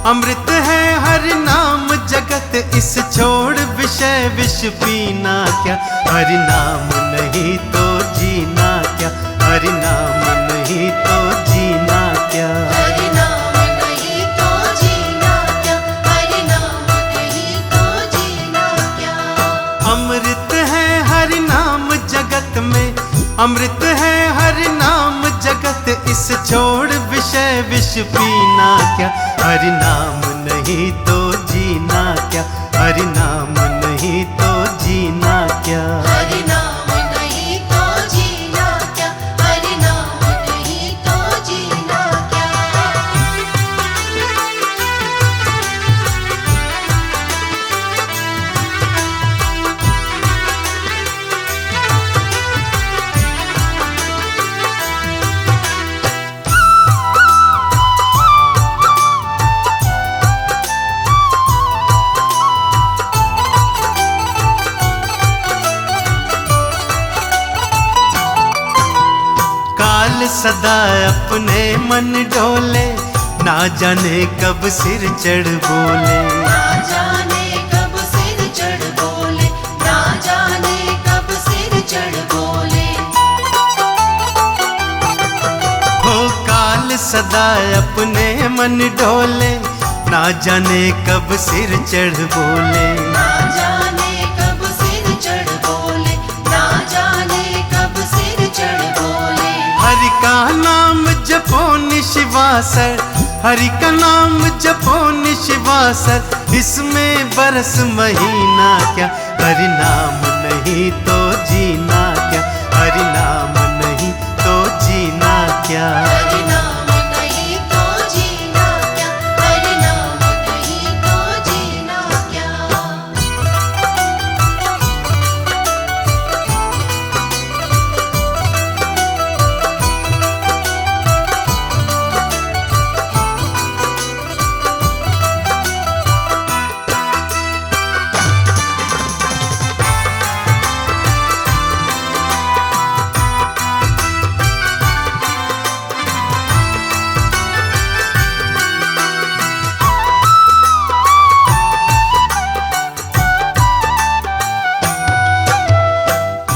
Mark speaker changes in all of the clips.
Speaker 1: अमृत है हरि नाम जगत, इस छोड़ विषय विष पीना क्या। हरि नाम नहीं तो जीना क्या, हरि नाम नहीं तो जीना क्या।
Speaker 2: हरि नाम नहीं तो जीना क्या, हरि नाम नहीं तो जीना क्या।
Speaker 1: अमृत है हरि नाम जगत में, अमृत है हरि नाम जगत, इस छोड़ विषय विष पीना क्या। हरि नाम नहीं तो जीना क्या, हरि नाम नहीं तो जीना क्या।
Speaker 2: हरि नाम नहीं तो जीना क्या, हरि नाम नहीं तो जीना क्या।
Speaker 1: काल सदा अपने मन डोले, ना जाने कब सिर चढ़ बोले।
Speaker 2: ना जाने कब सिर चढ़ बोले, ना जाने कब सिर चढ़ बोले।
Speaker 1: हो काल सदा अपने मन डोले, ना जाने कब सिर चढ़ बोले।
Speaker 2: ना जाने कब सिर चढ़ बोले, ना जाने कब सिर चढ़ बोले।
Speaker 1: हरि का नाम जपो निशिवासर, हरि का नाम जपो निशिवासर, इसमें बरस महीना क्या। हरि नाम नहीं तो जीना क्या, हरि नाम नहीं तो जीना क्या।
Speaker 2: हरि नाम नहीं तो जीना क्या, हरि नाम नहीं तो जीना क्या।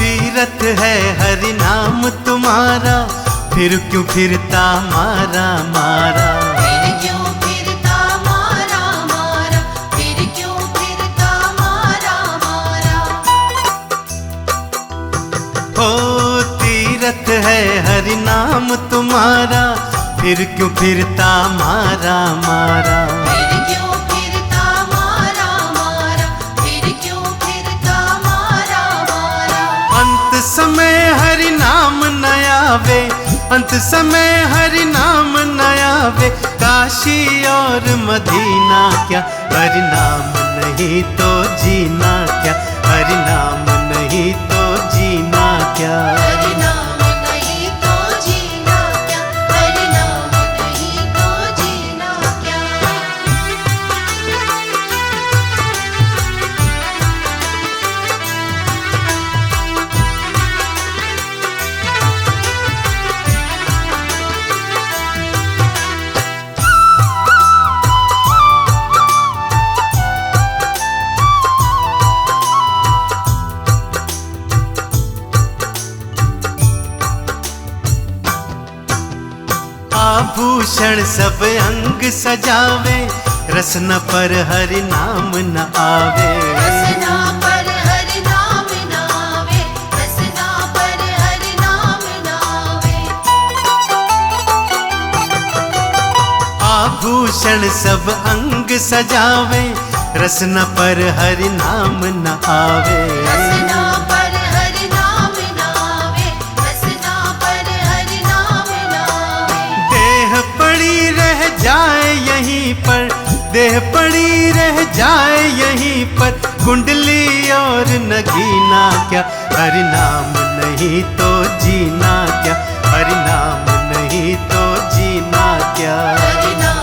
Speaker 1: तीरथ है हरि नाम तुम्हारा, फिर क्यों फिरता मारा मारा।
Speaker 2: फिर क्यों फिरता मारा मारा, फिर क्यों फिरता मारा मारा।
Speaker 1: हो तीरथ है हरि नाम तुम्हारा, फिर क्यों फिरता मारा मारा।
Speaker 2: फिर क्यों फिरता मारा मारा, फिर क्यों फिरता मारा मारा।
Speaker 1: अंत समय हरि नाम न आवे, अंत समय हरि नाम न आवे, काशी और मदीना क्या। हरि नाम नहीं तो जीना क्या, हरि नाम नहीं तो जीना क्या।
Speaker 2: हरि नाम नहीं तो जीना क्या, हरि नाम नहीं तो जीना क्या।
Speaker 1: आभूषण सब अंग सजावे, रसना पर हरि नाम न आवे।
Speaker 2: रसना पर हरि नाम न आवे, रसना पर हरि नाम न आवे।
Speaker 1: आभूषण सब अंग सजावे, रसना पर हरि नाम न आवे।
Speaker 2: रसना पर हरि नाम न आवे, रसना पर हरि नाम न आवे।
Speaker 1: देह पड़ी रह जाए यहीं पर, देह पड़ी रह जाए यहीं पर, कुंडली और नगीना क्या। हरि नाम नहीं तो जीना क्या, हरि नाम नहीं तो जीना क्या।
Speaker 2: हरि नाम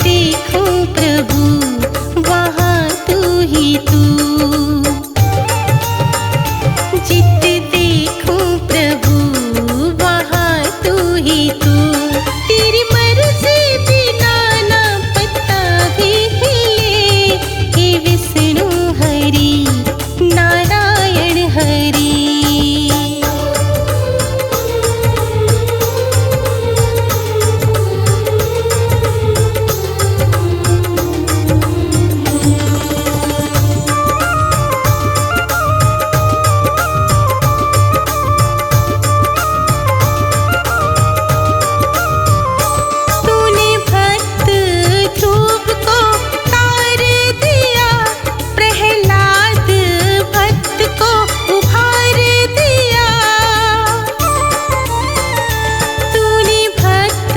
Speaker 3: देखूं प्रभु वहाँ तू ही तू। जित देखूं प्रभु वहाँ तू ही तू। तेरी मर्जी बिना ना पत्ता भी हिले। हे विष्णु हरि नारायण हरि। तूने भक्त ध्रुव को तार दिया, प्रहलाद भक्त को उभार दिया। तूने भक्त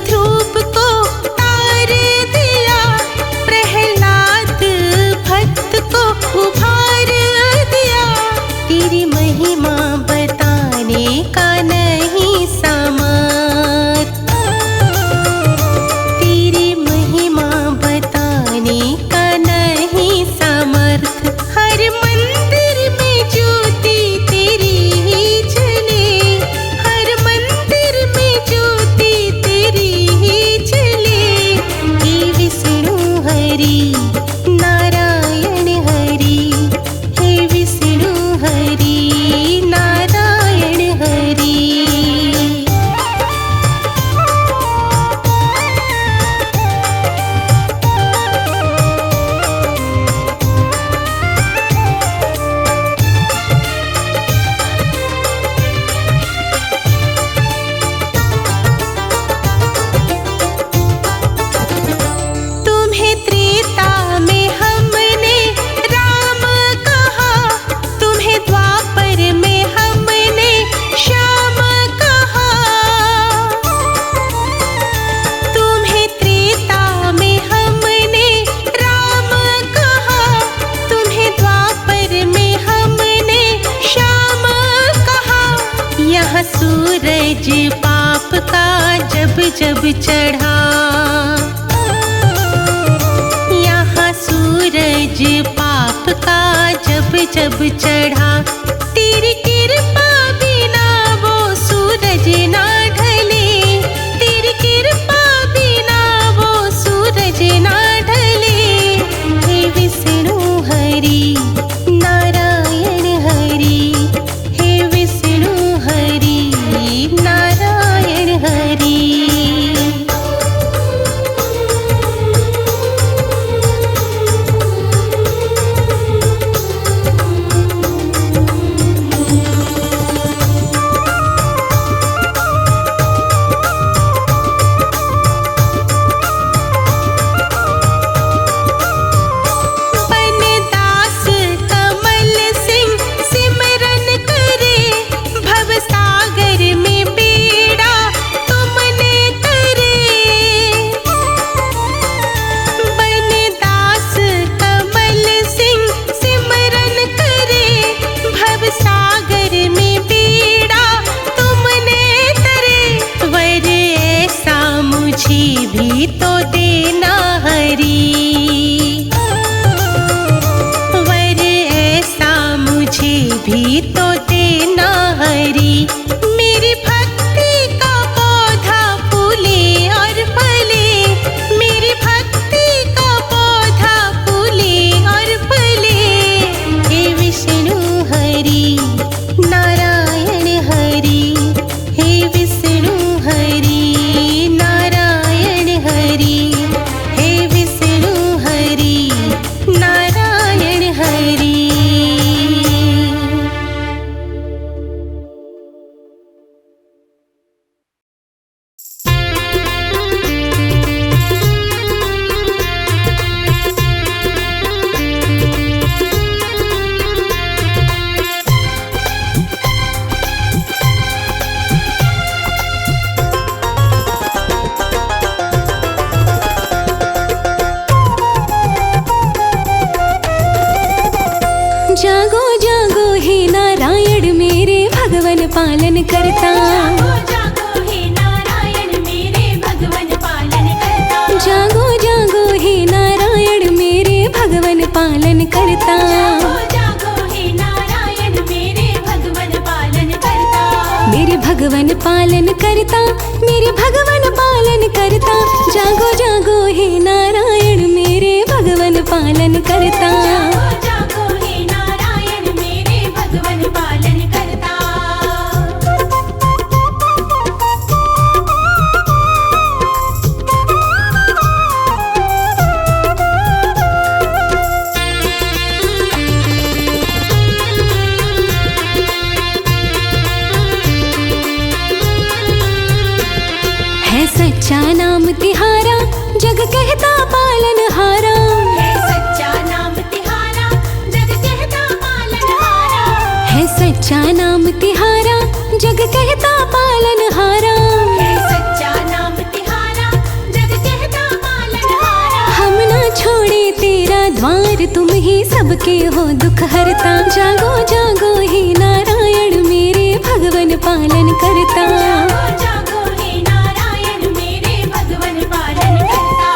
Speaker 3: ध्रुव को तार दिया, प्रहलाद भक्त को उभार दिया। तेरी महिमा बताने का नहीं सामर्थ। तेरी महिमा बताने का नहीं सामर्थ। हर मंदिर में ज्योति तेरी ही जले। हर मंदिर में ज्योति तेरी ही जले। हे विष्णु हरि नारायण हरि। हे विष्णु हरि नारायण हरि। तुम्हें त्रेता में हमने राम कहा, तुम्हें द्वापर में हमने श्याम कहा। तुम्हें त्रेता में हमने राम कहा, तुम्हें द्वापर में हमने श्याम कहा। यहाँ सूरज पाप का जब जब चढ़ा, यहाँ सूरज पाप का जब जब चढ़ा। तेरी कृपा बिना वो सूरज ना ढले। तेरी कृपा बिना वो सूरज ना ढले। हे विष्णु हरि नारायण हरि। हे विष्णु हरि नारायण हरि। बनदास कमल सिंह सिमरन करे, भवसागर में बेड़ा तुमने तरे। बनदास कमल सिंह सिमरन करे, भवसागर में बेड़ा तुमने तरे। वर ऐसा मुझे भी तो देना हरि। वर ऐसा मुझे भी तो देना हरि। मेरी भक्ति का पौधा फूले और फले। मेरी भक्ति का पौधा फूले और फले। हे विष्णु हरि नारायण हरि। हे विष्णु हरि नारायण हरि। हे विष्णु हरि नारायण हरि। जागो जागो हे नारायण मेरे भगवन पालन करता।
Speaker 2: जागो जागो हे नारायण मेरे भगवन पालन करता।
Speaker 3: जागो करता, मेरे भगवन पालन करता। जागो जागो हे नारायण मेरे भगवन पालन करता।
Speaker 2: जागो जागो हे नारायण मेरे भगवन पालन करता।
Speaker 3: है सच्चा नाम तिहारा, जग कहता पालनहारा।
Speaker 2: है सच्चा नाम तिहारा, जग कहता पालनहारा।
Speaker 3: है सच्चा नाम तिहारा, जग कहता पालनहारा।
Speaker 2: है सच्चा नाम तिहारा, जग कहता पालनहारा।
Speaker 3: हम ना छोड़े तेरा द्वार, तुम ही सबके हो दुख हरता। जागो जागो हे नारायण मेरे भगवन पालन करता।
Speaker 2: जागो जागो हे नारायण मेरे भगवन पालन करता।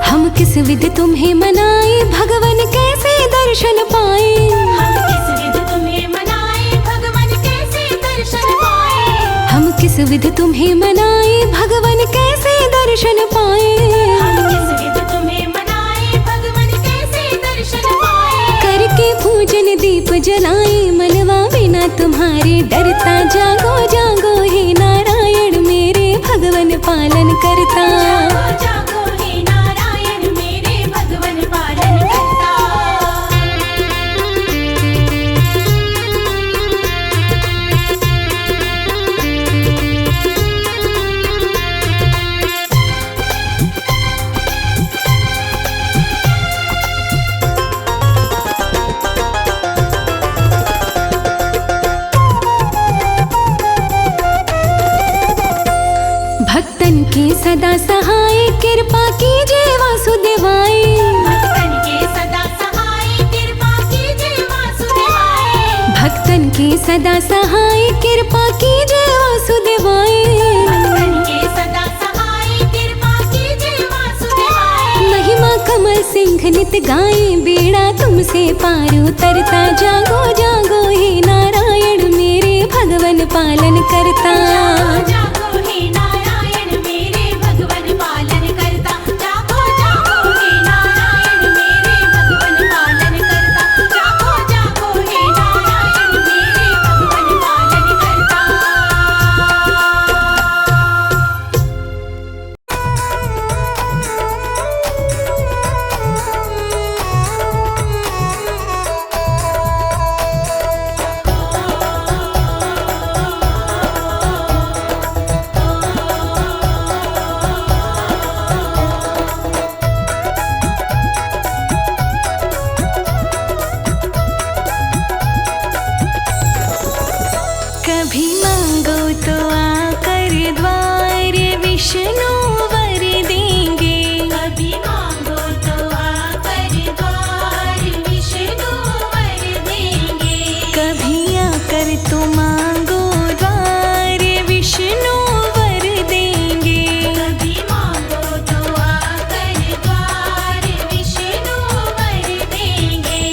Speaker 3: हम किस विध तुम्हें मनाए, भगवन कैसे दर्शन पाए।
Speaker 2: हम किस विध तुम्हें मनाए, भगवन कैसे दर्शन पाए।
Speaker 3: हम किस विध तुम्हें मनाए, भगवन कैसे दर्शन पाए।
Speaker 2: हम किस विध तुम्हें मनाए, भगवन कैसे दर्शन पाए।
Speaker 3: करके पूजन दीप जलाए, मनवा बिना तुम्हारे डरता। जागो जागो हे नारायण मेरे भगवन पालन करता।
Speaker 2: जागो जागो हे नारायण मेरे भगवन पालन करता।
Speaker 3: भक्तन के सदा सहाय, कृपा कीजिए वासुदेवाय।
Speaker 2: भक्तन के सदा सहाय, कृपा कीजिए वासुदेवाय।
Speaker 3: भक्तन के सदा सहाय, कृपा कीजिए वासुदेवाय।
Speaker 2: भक्तन के सदा सहाय, कृपा कीजिए वासुदेवाय।
Speaker 3: महिमा कमल सिंह नित गाए, बेड़ा तुमसे पार उतरता। जागो जागो हे नारायण मेरे भगवन पालन करता।
Speaker 2: जागो जागो हे नारायण मेरे भगवन पालन करता। जागो जागो हे नारायण मेरे भगवन पालन करता। जागो जागो हे नारायण मेरे भगवन पालन करता।
Speaker 3: कभी मांगो तो आकर द्वार, विष्णु वर देंगे।
Speaker 2: कभी मांगो तो आकर द्वार, विष्णु वर देंगे।
Speaker 3: कभी आकर तो मांगो द्वार, विष्णु वर देंगे।
Speaker 2: कभी मांगो तो आकर द्वार, विष्णु वर देंगे।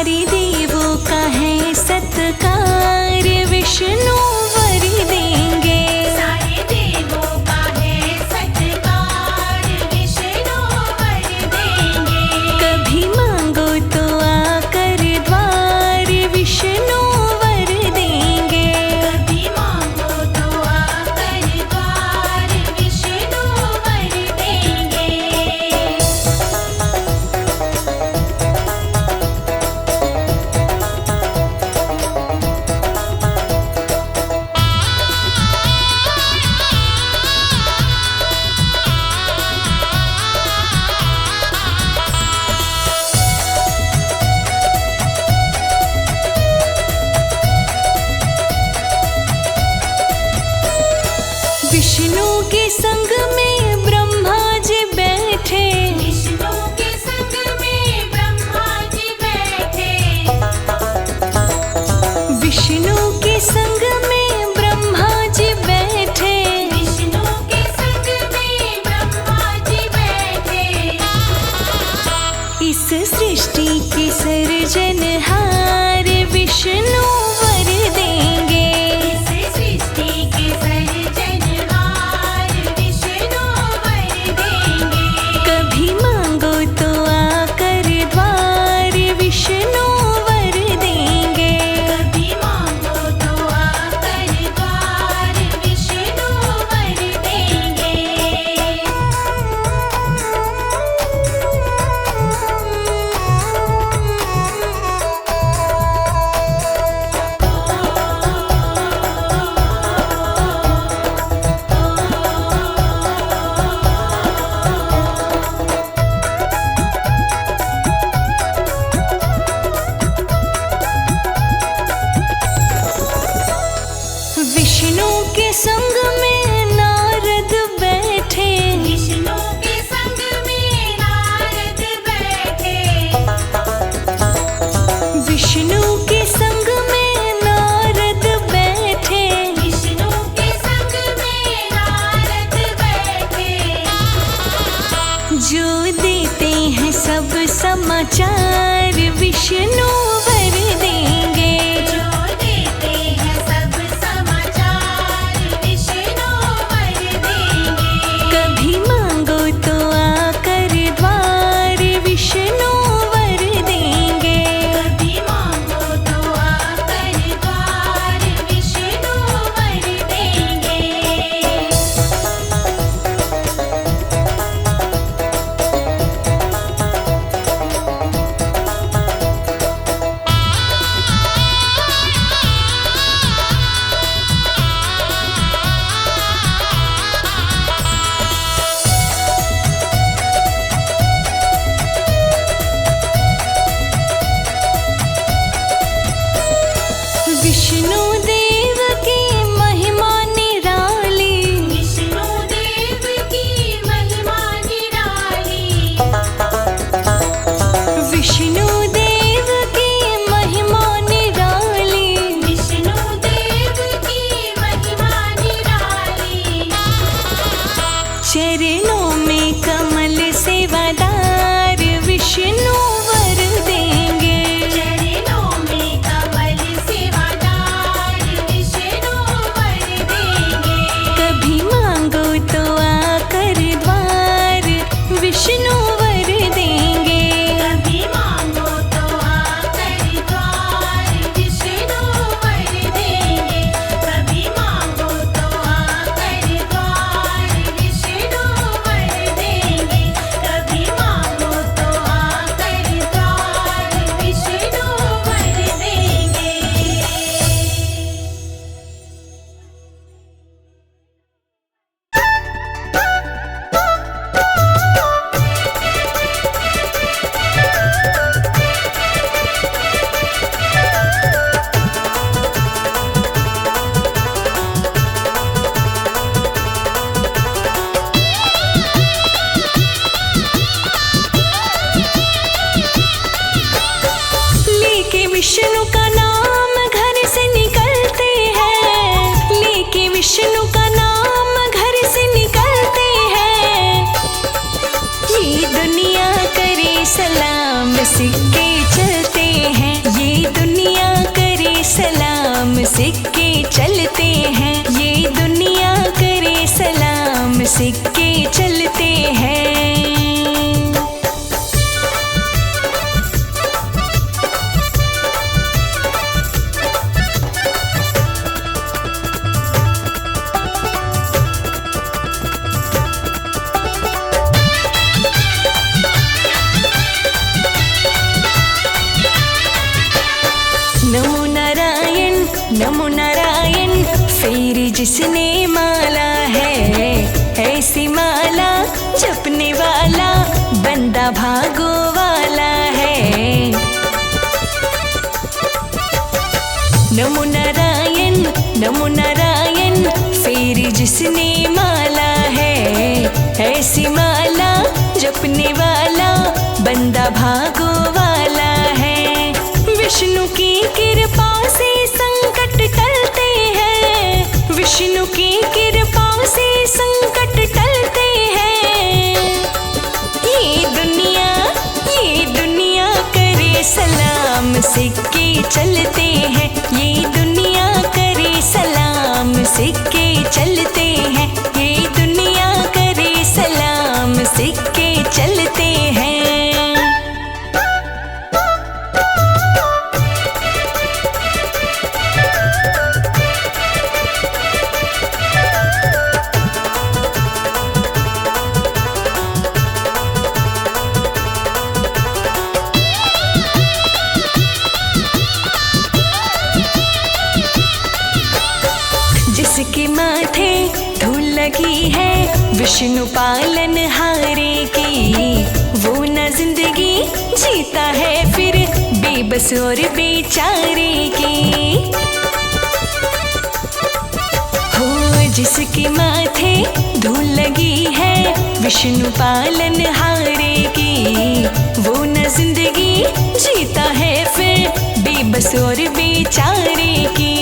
Speaker 3: सारे देवों का है सत्कार, विष्णु वर देंगे।
Speaker 2: सारे देवों का है सत्कार, विष्णु वर देंगे।
Speaker 3: कभी मांगो तो आकर द्वार, विष्णु वर देंगे।
Speaker 2: कभी मांगो तो आकर द्वार, विष्णु वर देंगे।
Speaker 3: विष्णु के संग में ब्रह्मा जी बैठे,
Speaker 2: विष्णु के संग में ब्रह्मा जी बैठे।
Speaker 3: विष्णु के संग में ब्रह्मा जी बैठे।
Speaker 2: विष्णु के संग में ब्रह्मा जी बैठे।
Speaker 3: इस सृष्टि के सर्जनहार, विष्णु वर देंगे।
Speaker 2: इस सृष्टि के सर्जनहार, विष्णु वर देंगे।
Speaker 3: कभी मांगो तो आकर द्वार, विष्णु वर देंगे।
Speaker 2: कभी मांगो तो आकर द्वार, विष्णु वर देंगे।
Speaker 3: विष्णु के संग में नारद बैठे।
Speaker 2: विष्णु के संग में नारद बैठे।
Speaker 3: विष्णु के संग में नारद बैठे।
Speaker 2: विष्णु के संग में नारद बैठे।
Speaker 3: जो देते हैं सब समाचार, विष्णु वर देंगे।
Speaker 2: जो देते हैं सब समाचार, विष्णु वर देंगे।
Speaker 3: कभी मांगो तो आकर द्वार, विष्णु वर देंगे।
Speaker 2: कभी मांगो तो आकर द्वार, विष्णु वर देंगे।
Speaker 3: विष्णु देव की महिमा निराली,
Speaker 2: विष्णु देव की महिमा निराली।
Speaker 3: विष्णु देव की महिमा निराली।
Speaker 2: विष्णु देव की महिमा निराली।
Speaker 3: चरणों में कमल सेवादार, विष्णु वर देंगे।
Speaker 2: चरणों में कमल सेवादार, विष्णु वर देंगे।
Speaker 3: कभी मांगो तो आकर द्वार, विष्णु वर देंगे।
Speaker 2: कभी मांगो तो आकर द्वार, विष्णु वर देंगे। कभी मांगो तो आकर द्वार, विष्णु वर देंगे। कभी मांगो तो आकर द्वार, विष्णु वर देंगे।
Speaker 3: लेके विष्णु का नाम घर से निकलते हैं। लेके विष्णु का नाम घर से निकलते हैं। ये दुनिया करे सलाम, सिक्के चलते हैं।
Speaker 4: नमो नारायण नमो नारायण, फिर जिसने माला है ऐसी माला जपने वाला बंदा भागो वाला है। नमो नारायण फिर जिसने माला है ऐसी माला जपने वाला बंदा भागो वाला है। विष्णु की कृपा से संकट टलते हैं, विष्णु की कृपा से संकट टलते हैं। ये दुनिया करे सलाम सिक्के चलते हैं, ये दुनिया करे सलाम सिक्के चलते हैं, ये दुनिया करे सलाम सिक्के चलते हैं। जिसके माथे धूल लगी है विष्णु पालन हारे की, वो न जिंदगी जीता है फिर बेबस और बेचारे की। हो जिसके माथे धूल लगी है विष्णु पालन हारे की, वो न जिंदगी जीता है फिर बेबस और बेचारे की।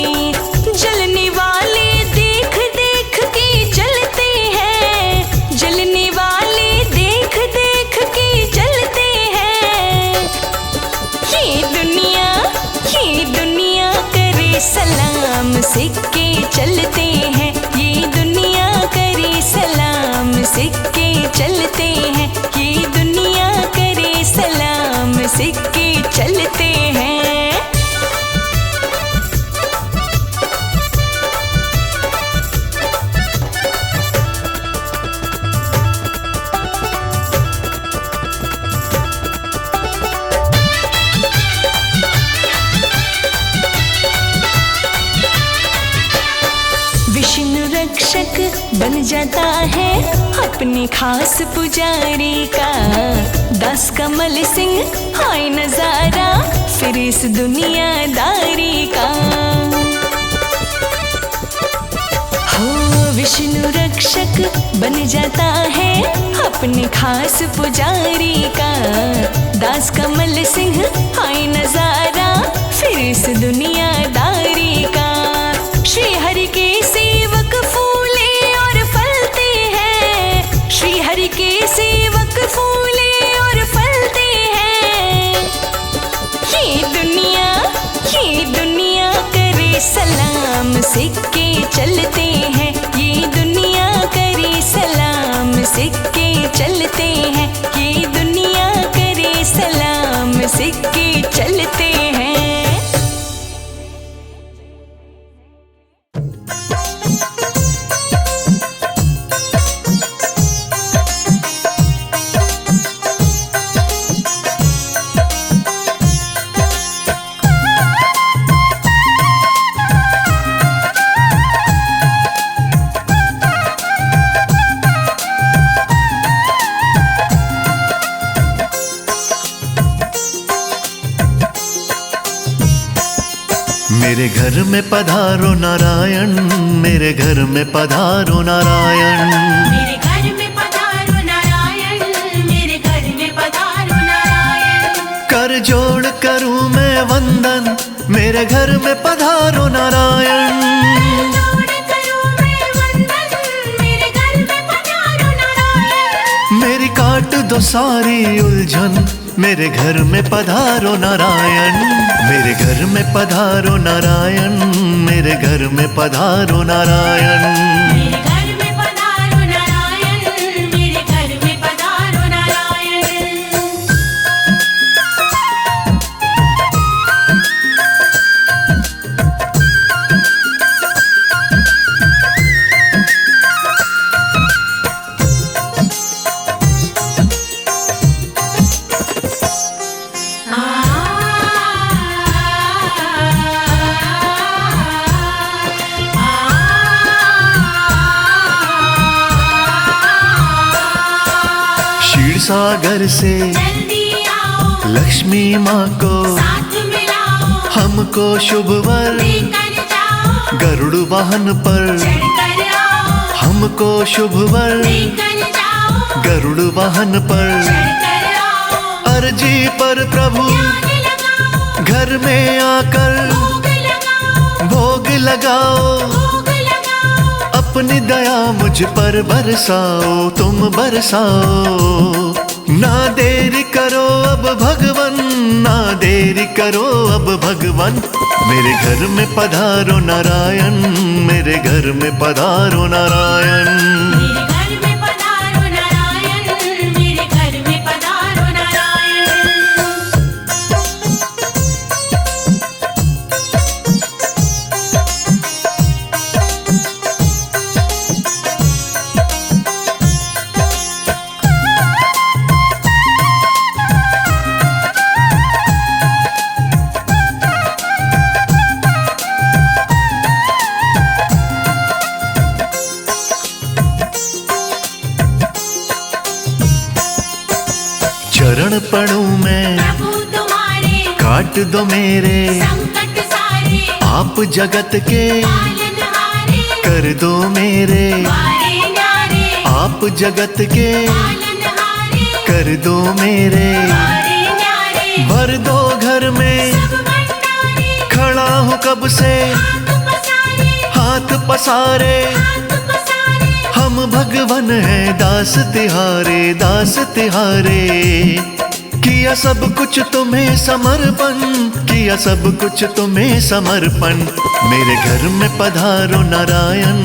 Speaker 4: जलने वाले देख देख के जलते हैं, जलने वाले देख देख के जलते हैं। ये दुनिया करे सलाम सिक्के चलते हैं, ये दुनिया करे सलाम सिक्के चलते हैं, ये दुनिया करे सलाम सिक्के चलते हैं। विष्णु रक्षक बन जाता है अपने खास पुजारी का, दास कमल सिंह हाय नजारा फिर इस दुनियादारी का। हो विष्णु रक्षक बन जाता है अपने खास पुजारी का, दास कमल सिंह हाय नजारा फिर इस दुनियादारी का। श्री हरि के सेवक फूले और फलते हैं, श्री हरि के सेवक फूले और फलते हैं। ये दुनिया करे सलाम सिक्के चलते हैं, ये दुनिया करे सलाम सिक्के चलते हैं, ये दुनिया करे सलाम सिक्के चलते हैं।
Speaker 1: मेरे घर में पधारो नारायण, मेरे घर में पधारो नारायण,
Speaker 2: मेरे घर में पधारो नारायण, मेरे घर में पधारो नारायण।
Speaker 1: कर जोड़ करूं मैं वंदन, मेरे घर में पधारो नारायण।
Speaker 2: जोड़ करूं मैं वंदन, मेरे घर में पधारो नारायण।
Speaker 1: मेरी काट दो सारी उलझन, मेरे घर में पधारो नारायण, मेरे घर में पधारो नारायण, मेरे घर में पधारो नारायण।
Speaker 2: मेरे घर में पधारो नारायण, मेरे घर में पधारो नारायण।
Speaker 5: सागर से
Speaker 2: जल्दी आओ,
Speaker 5: लक्ष्मी माँ को
Speaker 2: साथ मिलाओ,
Speaker 5: हमको शुभ वर
Speaker 2: लेकर जाओ,
Speaker 5: गरुड़ वाहन पर
Speaker 2: चढ़कर आओ,
Speaker 5: हमको शुभ वर
Speaker 2: लेकर जाओ,
Speaker 5: गरुड़ वाहन पर
Speaker 2: चढ़कर आओ,
Speaker 5: अर्जी पर प्रभु
Speaker 2: ध्यान लगाओ,
Speaker 5: घर में आकर
Speaker 2: भोग लगाओ,
Speaker 5: भोग लगाओ, अपनी दया मुझ पर बरसाओ, तुम बरसाओ। ना देरी करो अब भगवन, ना देरी करो अब भगवन, मेरे घर में पधारो नारायण, मेरे घर में पधारो नारायण।
Speaker 2: मेरे घर में पधारो नारायण, मेरे घर में पधारो नारायण।
Speaker 5: चरण पड़ूं मैं
Speaker 2: प्रभु तुम्हारे,
Speaker 5: काट दो मेरे
Speaker 2: संकट सारे,
Speaker 5: आप जगत के
Speaker 2: पालनहारे,
Speaker 5: कर दो मेरे
Speaker 2: वारे न्यारे,
Speaker 5: आप जगत के
Speaker 2: पालनहारे,
Speaker 5: कर दो मेरे
Speaker 2: वारे न्यारे,
Speaker 5: भर दो घर में
Speaker 2: सब भंडारे,
Speaker 5: खड़ा हूँ कब से
Speaker 2: हाथ पसारे,
Speaker 5: हाथ पसारे,
Speaker 2: हाथ पसारे,
Speaker 5: हम भगवन हैं दास तिहारे, दास तिहारे। किया सब कुछ तुम्हें समर्पण, किया सब कुछ तुम्हें समर्पण, मेरे घर में पधारो नारायण,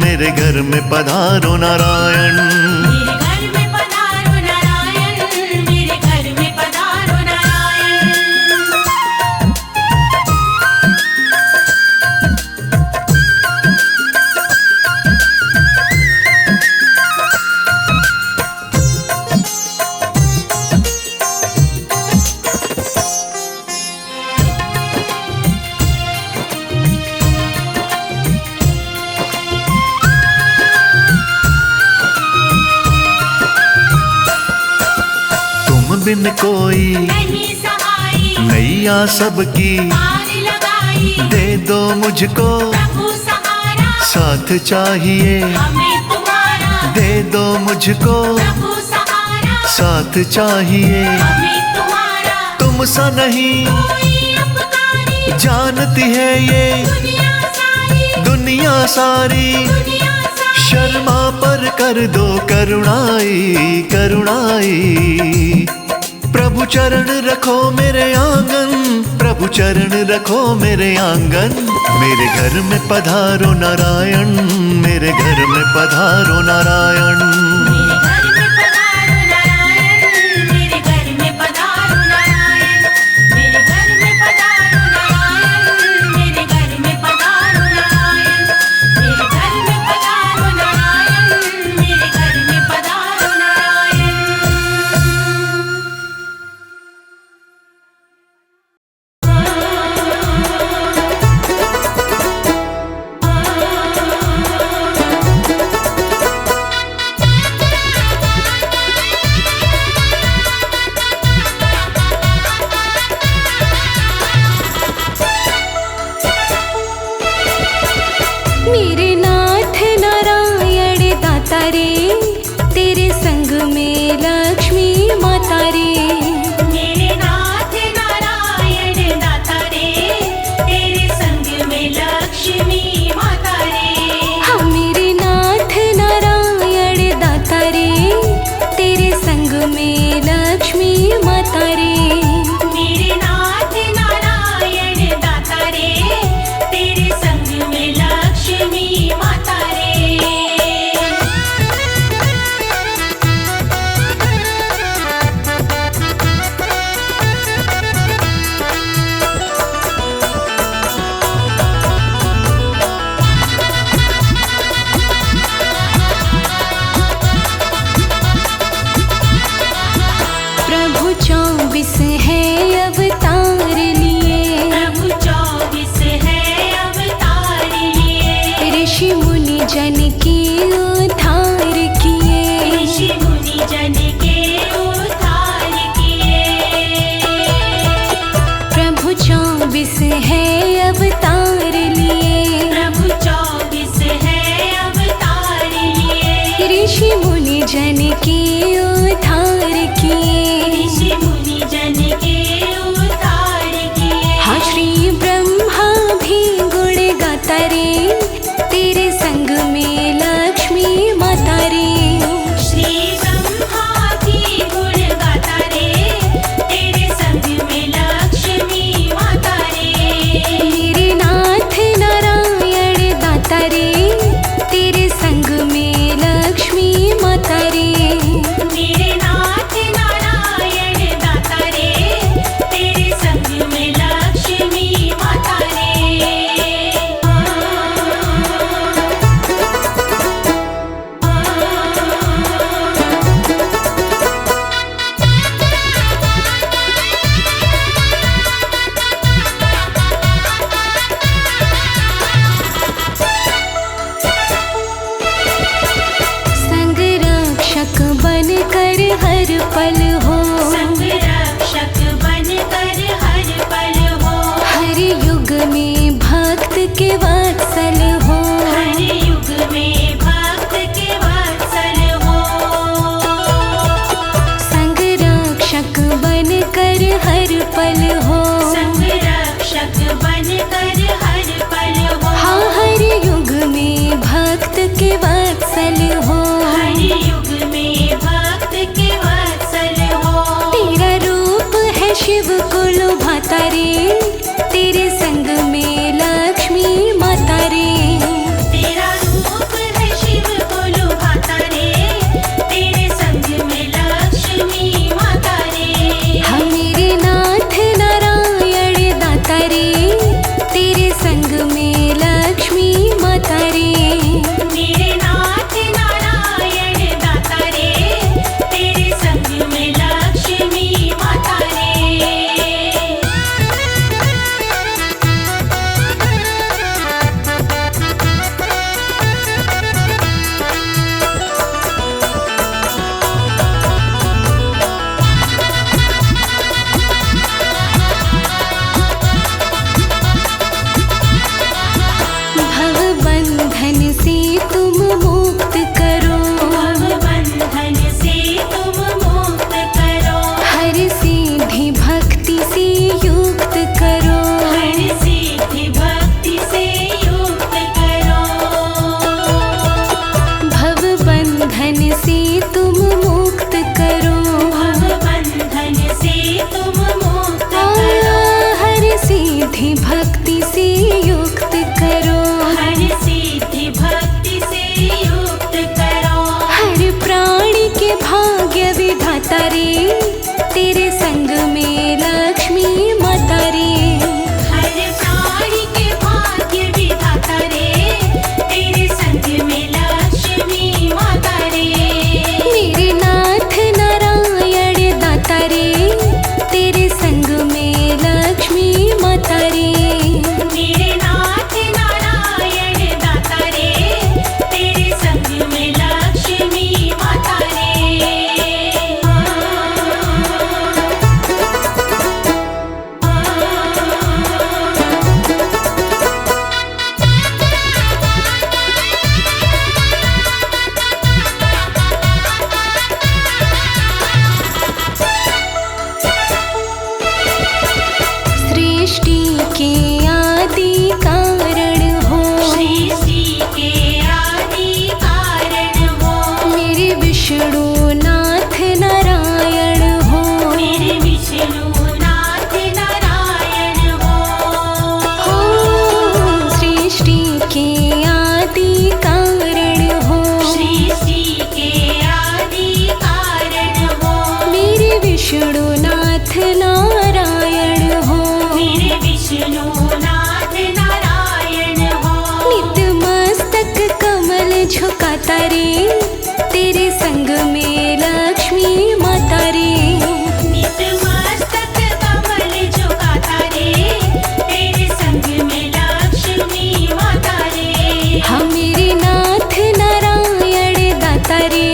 Speaker 5: मेरे घर में पधारो नारायण।
Speaker 2: मेरे घर में पधारो नारायण, मेरे घर में पधारो नारायण।
Speaker 5: तुम बिन कोई
Speaker 2: नहीं सहाई,
Speaker 5: नैया सबकी
Speaker 2: पार लगाई,
Speaker 5: दे दो मुझको
Speaker 2: प्रभु सहारा,
Speaker 5: साथ चाहिए,
Speaker 2: हमें तुम्हारा,
Speaker 5: दे दो मुझको
Speaker 2: प्रभु सहारा,
Speaker 5: साथ चाहिए।
Speaker 2: हमें तुम्हारा,
Speaker 5: तुम सा नहीं
Speaker 2: कोई उपकारी,
Speaker 5: जानती है ये
Speaker 2: दुनिया सारी,
Speaker 5: दुनिया सारी,
Speaker 2: दुनिया सारी,
Speaker 5: शर्मा पर कर दो करुणाई, करुणाई। प्रभु चरण रखो मेरे आंगन, प्रभु चरण रखो मेरे आंगन, मेरे घर में पधारो नारायण, मेरे घर में पधारो नारायण।
Speaker 2: मेरे घर में पधारो नारायण, मेरे घर में पधारो नारायण, मेरे घर में पधारो नारायण, मेरे घर में पधारो नारायण, मेरे घर में पधारो नारायण, मेरे घर में पधारो नारायण।
Speaker 3: मेरे नाथ नारायण दाता रे, तेरे संग में लक्ष्मी माता रे।
Speaker 2: मेरे नाथ नारायण दाता रे, तेरे संग में लक्ष्मी माता रे।
Speaker 3: हाँ मेरे नाथ नारायण दाता रे, तेरे संग में लक्ष्मी माता रे।
Speaker 2: मेरे नाथ नारायण दाता रे, तेरे संग में लक्ष्मी माता रे।
Speaker 3: 24 है अवतार लिए,
Speaker 2: प्रभु 24 है अवतार लिए।
Speaker 3: ऋषि मुनि जन के उद्धार किए,
Speaker 2: ऋषि मुनि जन के उद्धार किए।
Speaker 3: हाँ श्री ब्रह्मा भी गुण गाता रे, तेरे संग में लक्ष्मी माता रे।
Speaker 2: श्री ब्रह्मा की गुण गाता रे, तेरे संग में लक्ष्मी माता रे।
Speaker 3: मेरे नाथ नारायण दाता रे, तेरे संग में लक्ष्मी माता रे।
Speaker 2: मेरे नाथ नारायण दाता रे, तेरे संग में लक्ष्मी माता रे।
Speaker 3: संग रक्षक बन कर हर पल हो,
Speaker 2: संग रक्षक बन कर हर पल हो।
Speaker 3: हर युग में भक्त के वत्सल हो।
Speaker 2: हर युग में भक्त के वत्सल हो।
Speaker 3: संग रक्षक बन कर हर पल हो,
Speaker 2: संग रक्षक बन कर हर पल हो।
Speaker 3: हाँ हर युग में भक्त के वत्सल हो।
Speaker 2: हर युग में भक्त के वत्सल हो।
Speaker 3: तेरा रूप है शिव को लुभाता रे, तेरे संग में लक्ष्मी माता रे।
Speaker 2: तेरा रूप है शिव को लुभाता रे, तेरे संग में लक्ष्मी माता रे।
Speaker 3: हम मेरे नाथ नारायण दाता रे, तेरे संग में लक्ष्मी माता रे।
Speaker 2: मेरे नाथ नारायण दाता रे, तेरे संग में लक्ष्मी माता रे।
Speaker 3: भव बंधन से तुम मुक्त करो,
Speaker 2: भव बंधन से तुम मुक्त करो।
Speaker 3: हर सिद्धि भक्ति से युक्त करो।
Speaker 2: हर सिद्धि भक्ति से युक्त करो।
Speaker 3: भव बंधन से तुम मुक्त करो,
Speaker 2: भव बंधन से तुम मुक्त करो।
Speaker 3: हर सिद्धि भक्ति से युक्त करो।
Speaker 2: हर सिद्धि भक्ति से युक्त करो।
Speaker 3: हर प्राणी के भाग्य विधाता रे, तेरे संग में लक्ष्मी माता रे।
Speaker 2: हर प्राणी के भाग्य विधाता रे, तेरे संग में लक्ष्मी माता रे।
Speaker 3: मेरे नाथ नारायण दाता रे, तेरे संग में लक्ष्मी माता रे।
Speaker 2: मेरे नाथ नारायण दाता रे, तेरे संग में लक्ष्मी माता रे।
Speaker 3: सृष्टि के आदि कारण हो,
Speaker 2: सृष्टि के आदि कारण हो।
Speaker 3: मेरे विष्णु नाथ नारायण हो।
Speaker 2: मेरे विष्णु नाथ नारायण हो।
Speaker 3: हो सृष्टि के आदि कारण हो,
Speaker 2: सृष्टि के आदि कारण हो।
Speaker 3: मेरे विष्णु नाथ नारायण हो।
Speaker 2: मेरे विष्णु नाथ नारायण हो।
Speaker 3: नित मस्तक कमल झुकाता रे, तेरे संग में लक्ष्मी माता रे।
Speaker 2: नित मस्तक कमल झुकाता रे, तेरे संग में लक्ष्मी माता रे।
Speaker 3: हम मेरे नाथ नारायण दाता रे,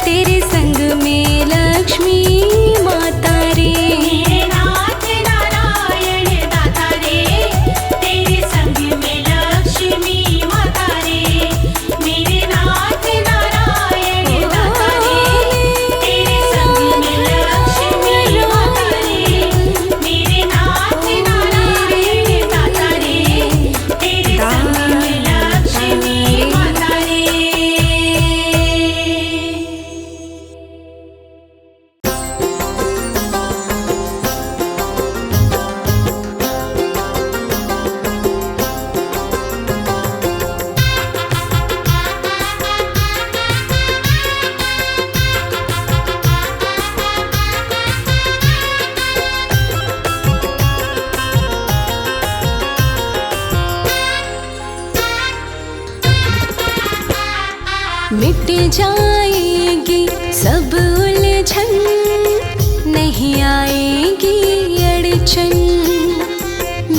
Speaker 3: तेरे संग में लक्ष्मी माता रे।
Speaker 2: मेरे नाथ नारायण दाता
Speaker 3: मिट जाएगी सब उलझन, नहीं आएगी अड़चन।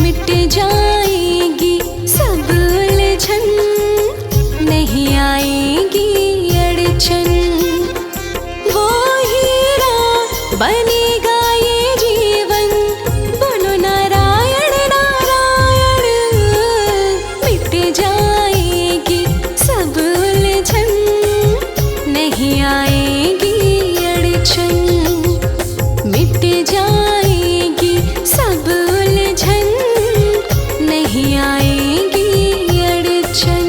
Speaker 3: मिट जाएगी सब उलझन, नहीं आएगी अड़चन। वो हीरा बनेगा ये जीवन, बोलो नारायण नारायण। मिट जाएगी सब उलझन, नहीं आएगी अड़चन। मिट जाएगी सब उलझन, नहीं आएगी अड़चन।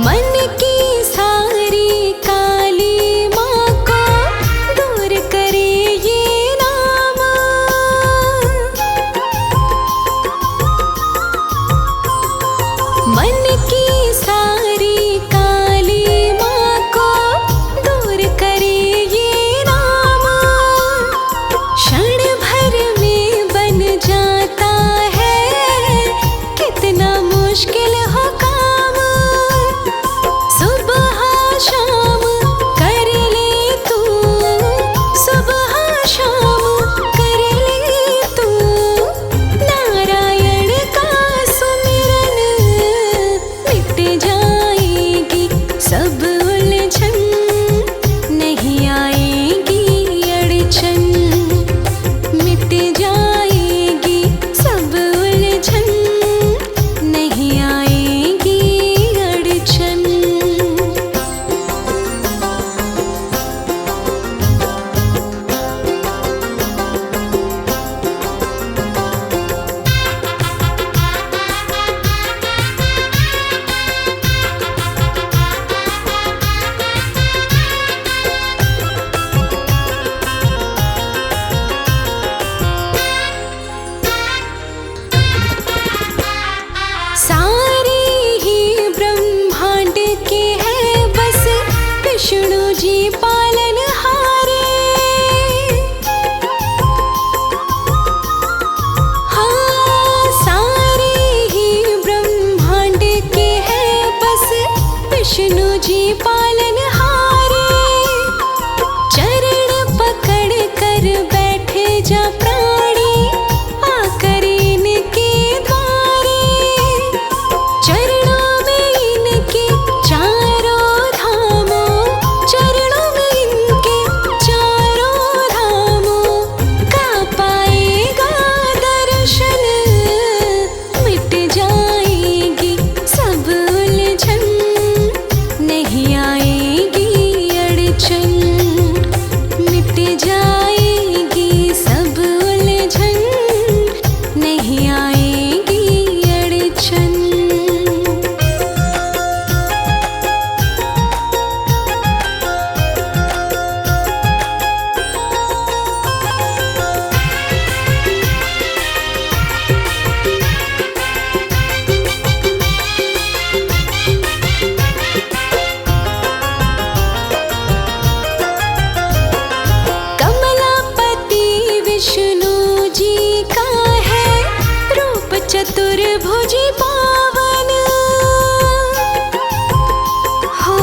Speaker 3: मन की सारी काली माँ को दूर करे ये नाम। मन की सारी काली माँ को दूर करे ये नाम। क्षण भर में बन जाता है कितना मुश्किल हो काम। सुबह शाम कर ले तू, सुबह शाम कर ले तू नारायण का सुमिरन। मिट जाएगी सब उलझन, नहीं आएगी अड़चन। मिट जाएगी सब उलझन, नहीं आएगी अड़चन। सारे ही ब्रह्मांड के हैं बस विष्णु जी पालनहारे। हाँ, सारे ही ब्रह्मांड के हैं बस विष्णु जी पालनहारे। चरण पकड़ कर बैठे जा प्राणी, आकर इनके द्वारे। चरणों में इनके चारों धामों, चरणों में इनके चारों धामों का पाएगा दर्शन। मिट जाएगी सब उलझन, नहीं आएगी अड़चन। मिट जाएगी सब उलझन, नहीं आएगी अड़चन। कमलापति विष्णु जी का है रूप चतुर्भुज पावन। हो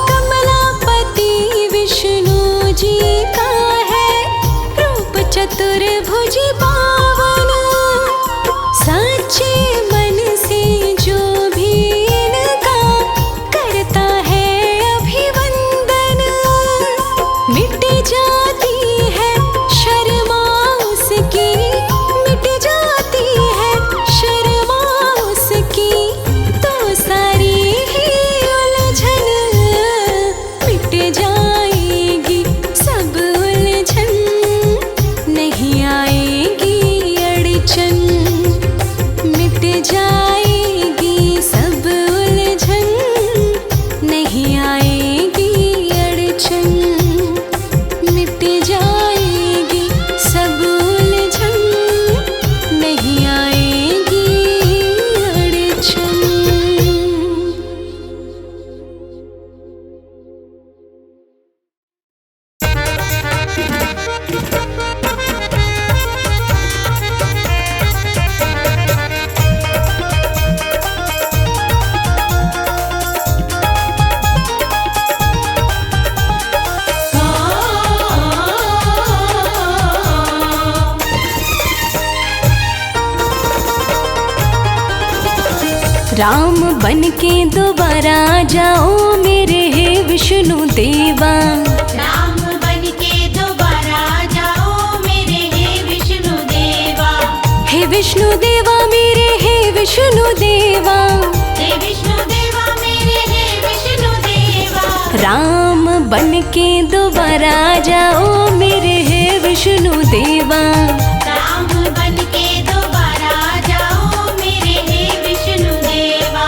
Speaker 3: कमलापति विष्णु जी का है रूप चतुर्भुज पावन। सच्चे मन से जो भी इनका करता है अभिवंदन, मिट जाती है शर्मा उसकी, मिट जाती है शर्मा उसकी। तो सारी ही उलझन, मिट जाएगी सब उलझन, नहीं आएगी अड़चन। मिट जाएगी सब उलझन, नहीं आएगी अड़चन। मिट जाएगी सब उलझन, राम बन के दोबारा जाओ मेरे हे विष्णु देवा।
Speaker 2: राम बन के दोबारा जाओ मेरे हे विष्णु देवा।
Speaker 3: हे विष्णु देवा मेरे हे विष्णु देवा।
Speaker 2: हे विष्णु देवा मेरे हे विष्णु देवा।
Speaker 3: राम बन के दोबारा जाओ मेरे हे विष्णु देवा।
Speaker 2: राम बन के दोबारा जाओ मेरे हे विष्णु देवा।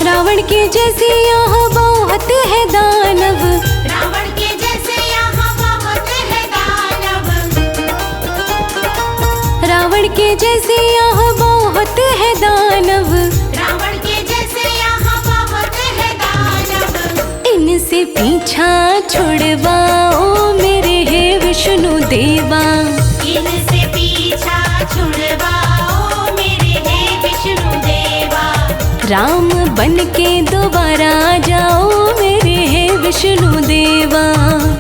Speaker 3: रावण के जैसे यहाँ बहुत है दानव।
Speaker 2: रावण के जैसे यहाँ बहुत है दानव।
Speaker 3: रावण के जैसे यहाँ बहुत है दानव।
Speaker 2: रावण के जैसे यहाँ बहुत है दानव।
Speaker 3: इनसे पीछा छुड़वाओ मेरे हे विष्णु देवा।
Speaker 2: इनसे पीछा छुड़वाओ मेरे हे विष्णु देवा।
Speaker 3: राम बन के दोबारा जाओ मेरे हे विष्णु देवा।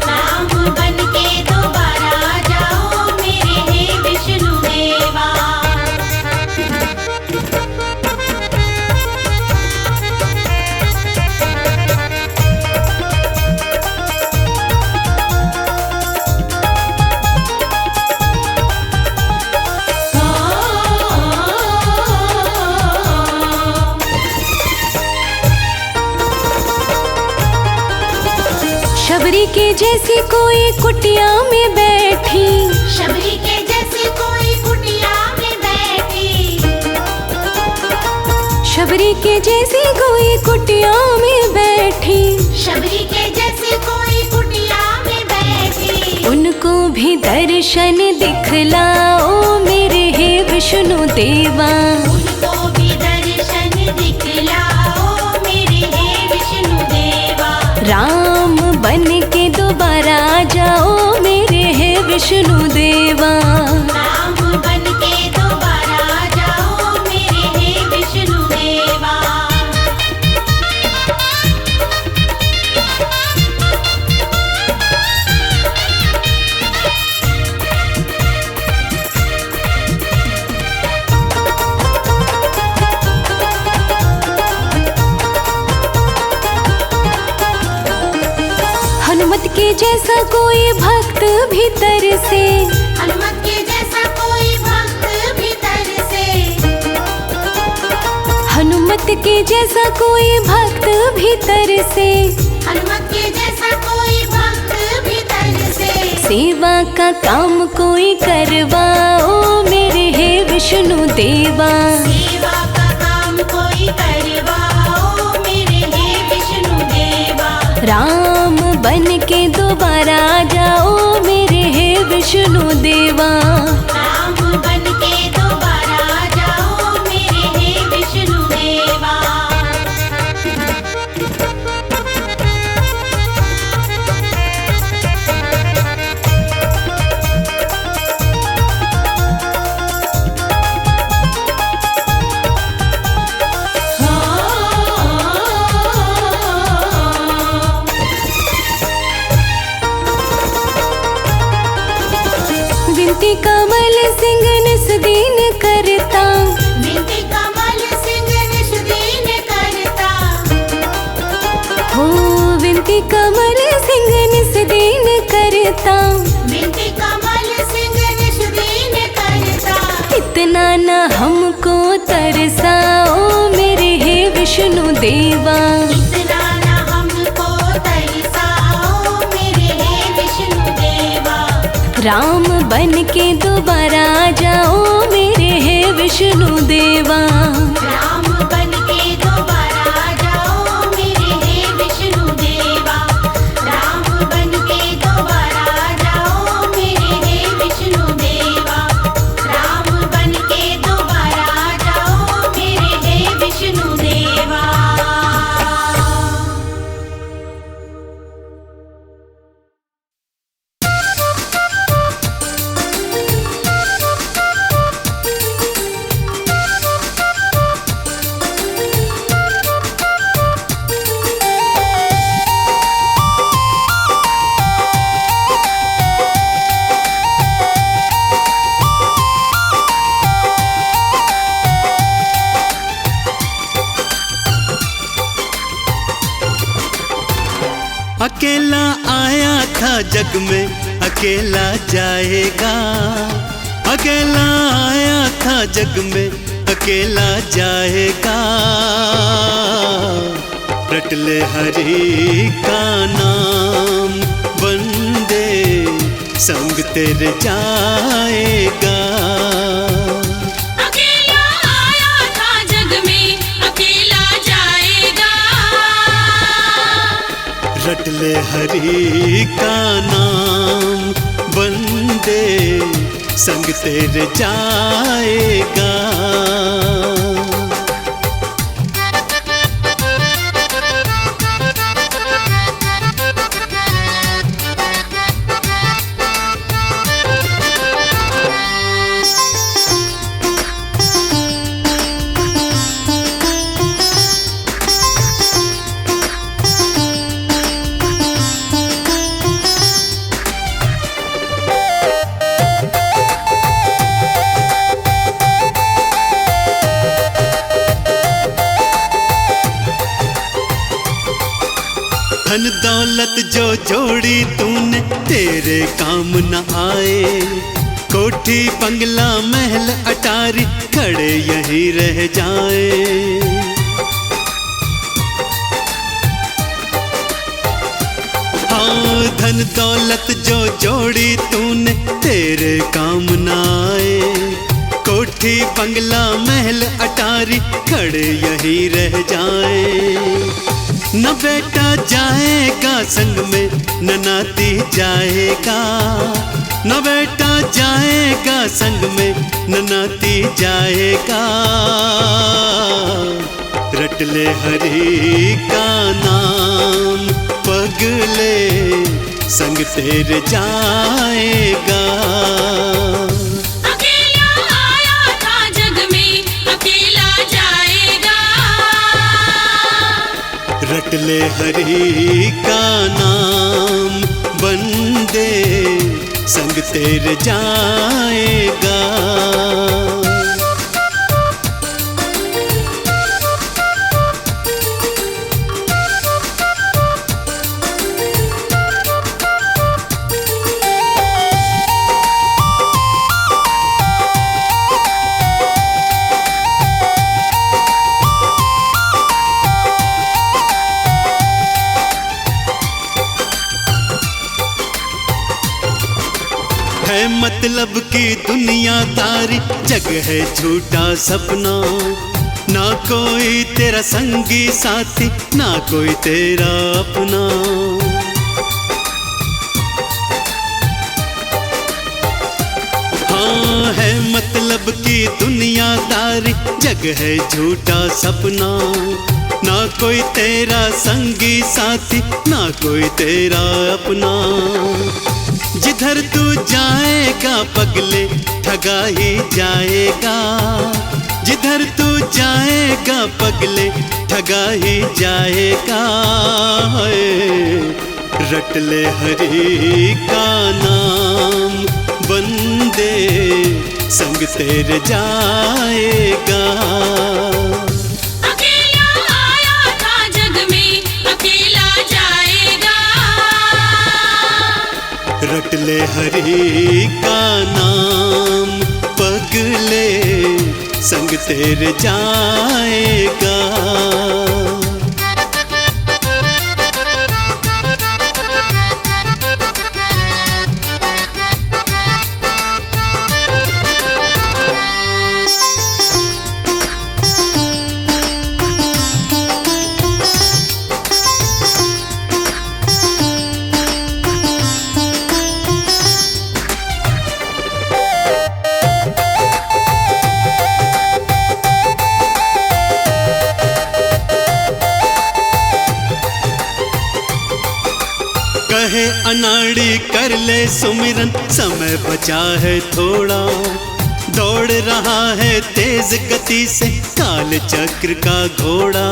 Speaker 2: राम बन के दोबारा जाओ मेरे हे विष्णु देवा।
Speaker 3: शबरी के जैसी कोई कुटिया में बैठी।
Speaker 2: शबरी के जैसी कोई कुटिया में बैठी।
Speaker 3: शबरी के जैसी कोई कुटिया में बैठी।
Speaker 2: शबरी के जैसी कोई कुटिया में बैठी।
Speaker 3: उनको भी दर्शन दिखलाओ मेरे हे विष्णु देवा।
Speaker 2: उनको भी दर्शन दिखलाओ मेरे हे विष्णु देवा।
Speaker 3: राम बन के दोबारा जाओ मेरे हे विष्णु देवा।
Speaker 2: राम बन के दोबारा जाओ मेरे हे विष्णु देवा।
Speaker 3: हनुमत के जैसा कोई भक्त भीतर से।
Speaker 2: हनुमत के जैसा कोई भक्त भीतर से।
Speaker 3: हनुमत के जैसा कोई भक्त भीतर से।
Speaker 2: हनुमत के जैसा कोई भक्त भीतर से।
Speaker 3: सेवा का काम कोई करवाओ मेरे हे विष्णु देवा।
Speaker 2: सेवा का काम कोई करवाओ मेरे हे विष्णु देवा।
Speaker 3: राम बन के दोबारा जाओ मेरे हे विष्णु देवा।
Speaker 2: राम बन के दोबारा जाओ मेरे हे विष्णु देवा।
Speaker 3: विनती कमल सिंह निस दीन करता।
Speaker 2: विनती कमल सिंह निष्दीन करता।
Speaker 3: हो विनती कमल सिंह निस दीन करता।
Speaker 2: विनती कमल सिंह निष्दीन करता।
Speaker 3: इतना न हमको तरसाओ मेरे हे विष्णु देवा।
Speaker 2: इतना न हमको तरसाओ मेरे हे विष्णु देवा।
Speaker 3: राम बन के दोबारा जाओ मेरे हे विष्णु देवा।
Speaker 2: राम बन के दोबारा जाओ मेरे हे विष्णु देवा। राम बन के दोबारा जाओ मेरे हे विष्णु देवा। राम बन के दोबारा जाओ मेरे हे विष्णु देवा।
Speaker 1: अकेला आया था जग में अकेला जाएगा, अकेला आया था जग में अकेला जाएगा। रट ले हरि का नाम बंदे संग तेरे जाएगा।
Speaker 2: अकेला आया था जग में अकेला जाएगा।
Speaker 1: रट ले हरि का नाम बंदे संग तेरे जाएगा। धन दौलत जो जोड़ी तूने तेरे काम न आए, कोठी बंगला महल अटारी खड़े यहीं रह जाए। हाँ धन दौलत जो जोड़ी तूने तेरे काम न आए, कोठी बंगला महल अटारी खड़े यहीं रह जाए। न बेटा जाएगा संग में न नाती जाएगा, न बेटा जाएगा संग में न नाती जाएगा। रट ले हरि का नाम पगले संग तेरे जाएगा।
Speaker 2: अकेला आया था जग में अकेला जाएगा।
Speaker 1: रट ले हरि का नाम बंदे संग तेरे जाएगा। है मतलब की दुनियादारी जग है झूठा सपना, ना कोई तेरा संगी साथी ना कोई तेरा अपना। हाँ है मतलब की दुनियादारी जग है झूठा सपना, ना कोई तेरा संगी साथी ना कोई तेरा अपना। जिधर तू जाएगा पगले ठगा ही जाएगा, जिधर तू जाएगा पगले ठगा ही जाएगा। रट ले हरि का नाम बंदे संग तेरे जाएगा।
Speaker 2: अकेला आया था जग में अकेला जाएगा।
Speaker 1: रट ले हरि का नाम पगले संग तेरे जाएगा। कहे अनाड़ी कर ले सुमिरन समय बचा है थोड़ा, दौड़ रहा है तेज गति से काल चक्र का घोड़ा।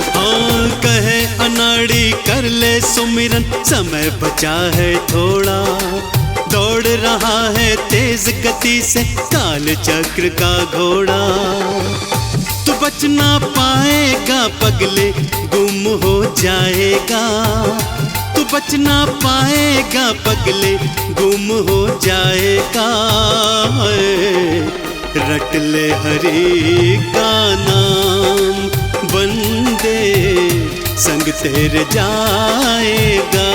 Speaker 1: हाँ कहे अनाड़ी कर ले सुमिरन समय बचा है थोड़ा, दौड़ रहा है तेज गति से काल चक्र का घोड़ा। तू बच ना पाएगा पगले, गुम हो जाएगा। तू बच ना पाएगा पगले, गुम हो जाएगा। रट ले हरि का नाम, बंदे संग तेरे जाएगा।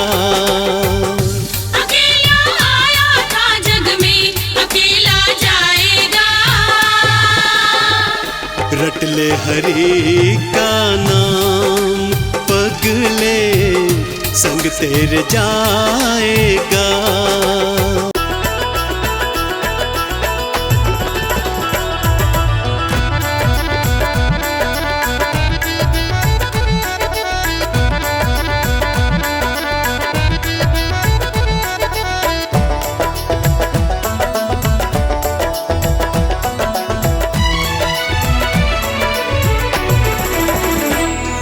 Speaker 2: अकेला आया था जग में, अकेला जाएगा।
Speaker 1: रट ले हरि का नाम, पगले संग तेरे जाएगा।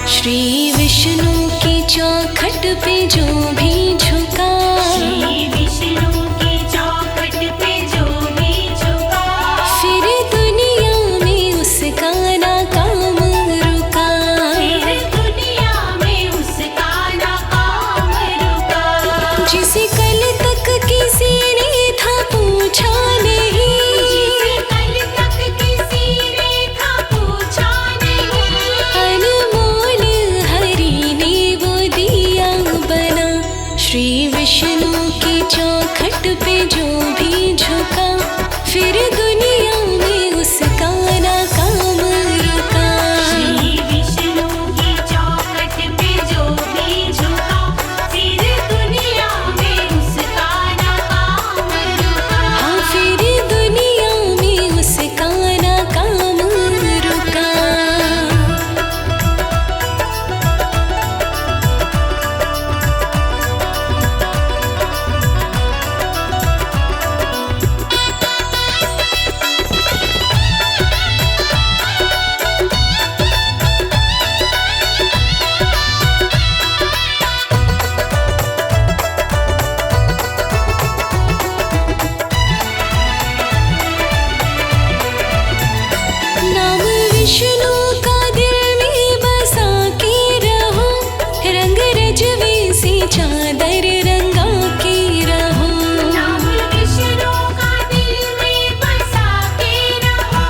Speaker 3: श्री विष्णु की चौखट पे जो भी झुका,
Speaker 2: श्री विष्णु की चौखट पे जो भी झुका,
Speaker 3: फिर दुनिया में उसका ना काम रुका।
Speaker 2: फिर दुनिया में उसका ना काम रुका।
Speaker 3: जिसे कल तक किसी ने था पूछा नहीं,
Speaker 2: जिसे कल तक किसी ने था पूछा नहीं,
Speaker 3: अनमोल हरि ने वो दिया बना। श्री विष्णु की चौखट पे जो भी झुका, फिर दुनिया में उसका ना काम रुका।
Speaker 2: श्री विष्णु की चौखट पे जो भी झुका, फिर दुनिया में उसका ना काम रुका।
Speaker 3: हाँ, फिर दुनिया में उसका ना काम रुका। नाम विष्णु का दिल में बसा के रहो, रंग रजवे से चादर रंगा के रहो।
Speaker 2: नाम विष्णु का दिल में बसा के रहो,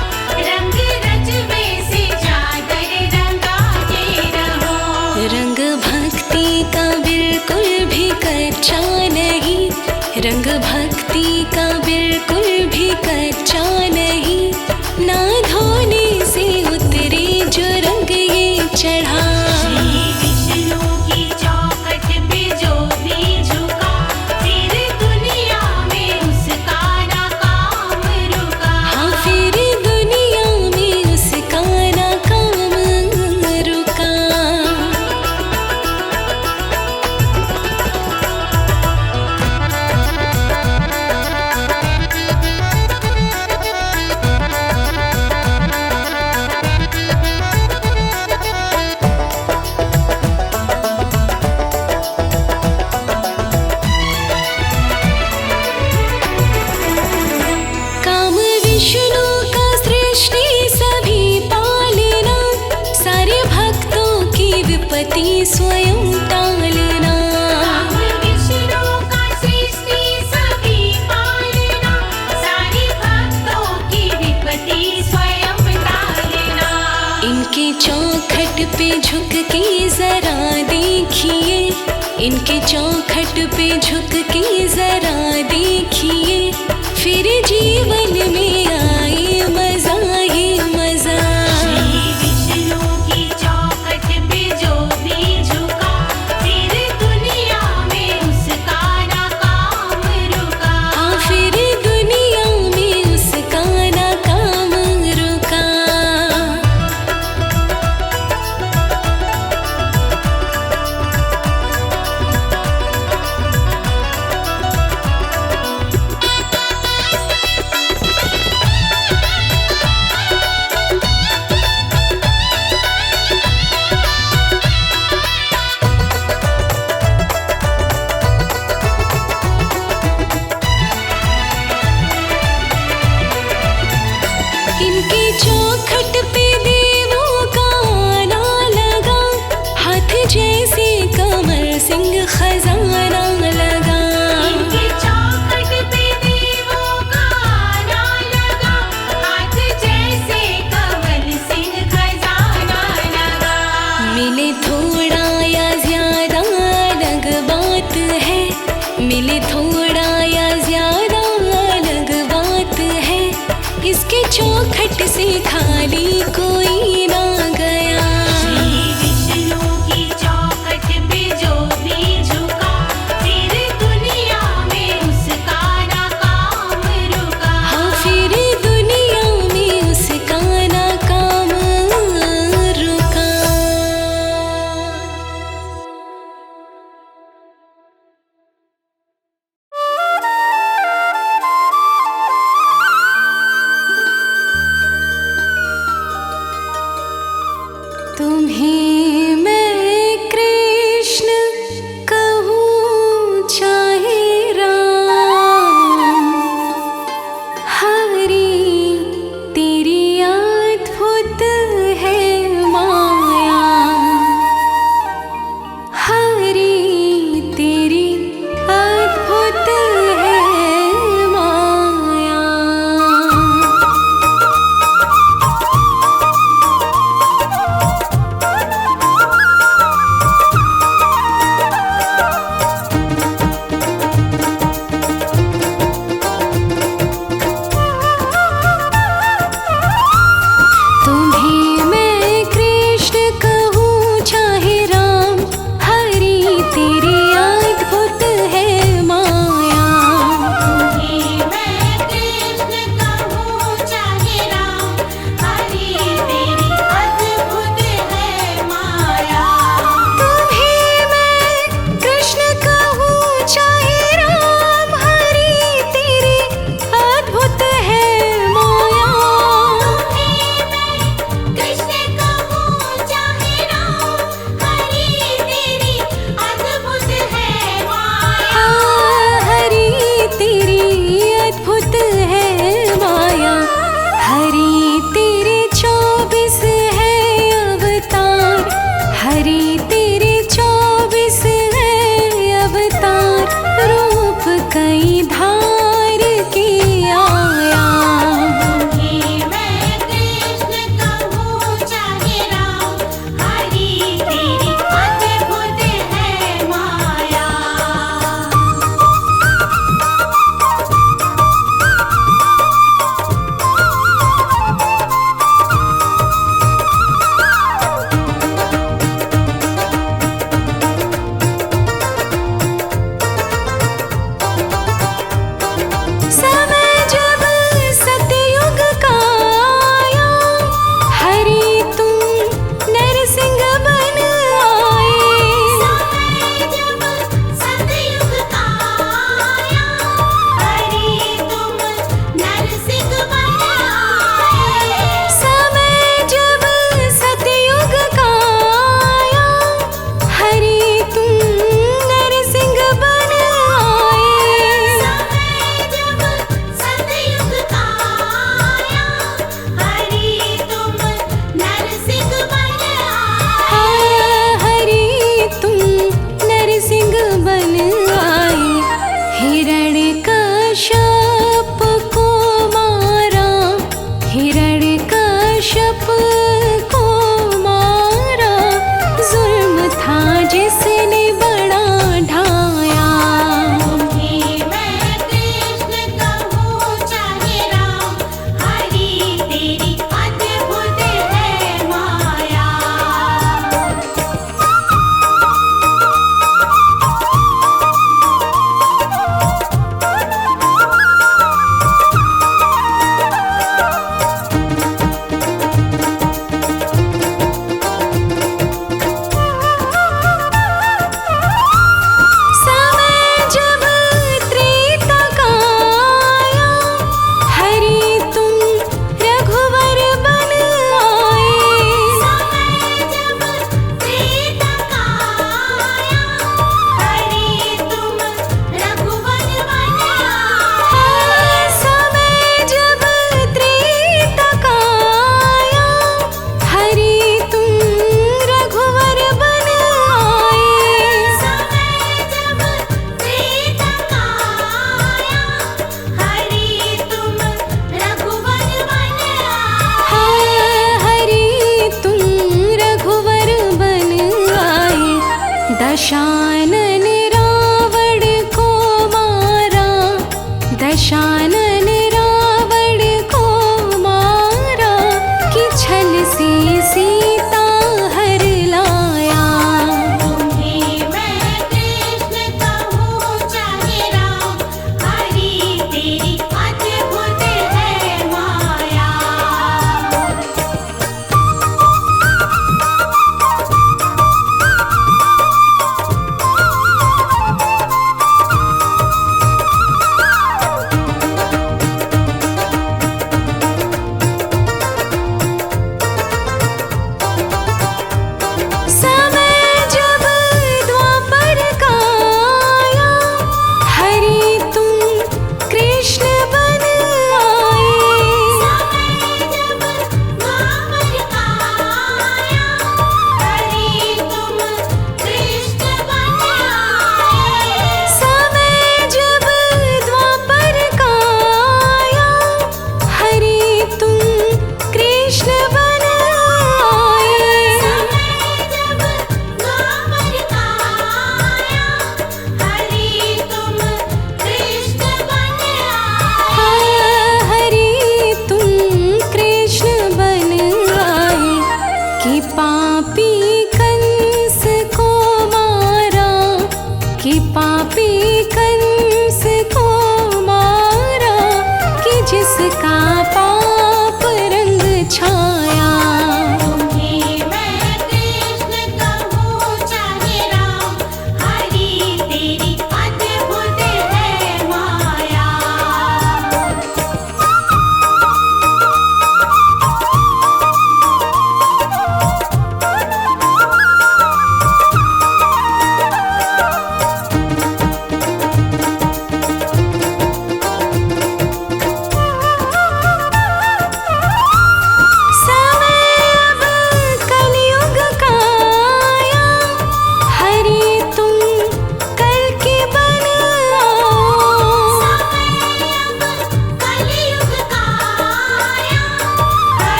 Speaker 2: रंग रजवे से चादर रंगा के रहो।
Speaker 3: रंग भक्ति का बिल्कुल भी कच्चा नहीं, रंग भक्ति का बिल्कुल भी कच्चा नहीं। ना धोने से उतरे जो रंग ये चढ़ा।
Speaker 2: श्री विष्णु की चौखट पे जो भी झुका, फिर दुनिया में उसका ना काम रुका।
Speaker 3: हाँ, फिर दुनिया में उसका ना काम रुका। काम विष्णु का सृष्टि सभी पालना, सारे भक्तों की विपत्ति स्वयं टालना।
Speaker 2: काम विष्णु का सृष्टि सभी पालना, सारे भक्तों की विपत्ति स्वयं टालना।
Speaker 3: इनके चौखट पे झुक के जरा देखिए, इनके चौखट पे झुक के जरा देखिए, फिर जीवन में आए मजा ही मजा।
Speaker 2: श्री विष्णु की चौखट पे जो भी झुका, फिर दुनिया में उसका ना काम रुका।
Speaker 3: हाँ, फिर दुनिया में उसका ना काम रुका। इसके चौखट से खाली कोई ना गया।
Speaker 2: श्री विष्णु की चौखट पे जो भी झुका, फिर दुनिया में उसका ना काम रुका।
Speaker 3: हाँ फिर दुनिया में उसका ना काम रुका।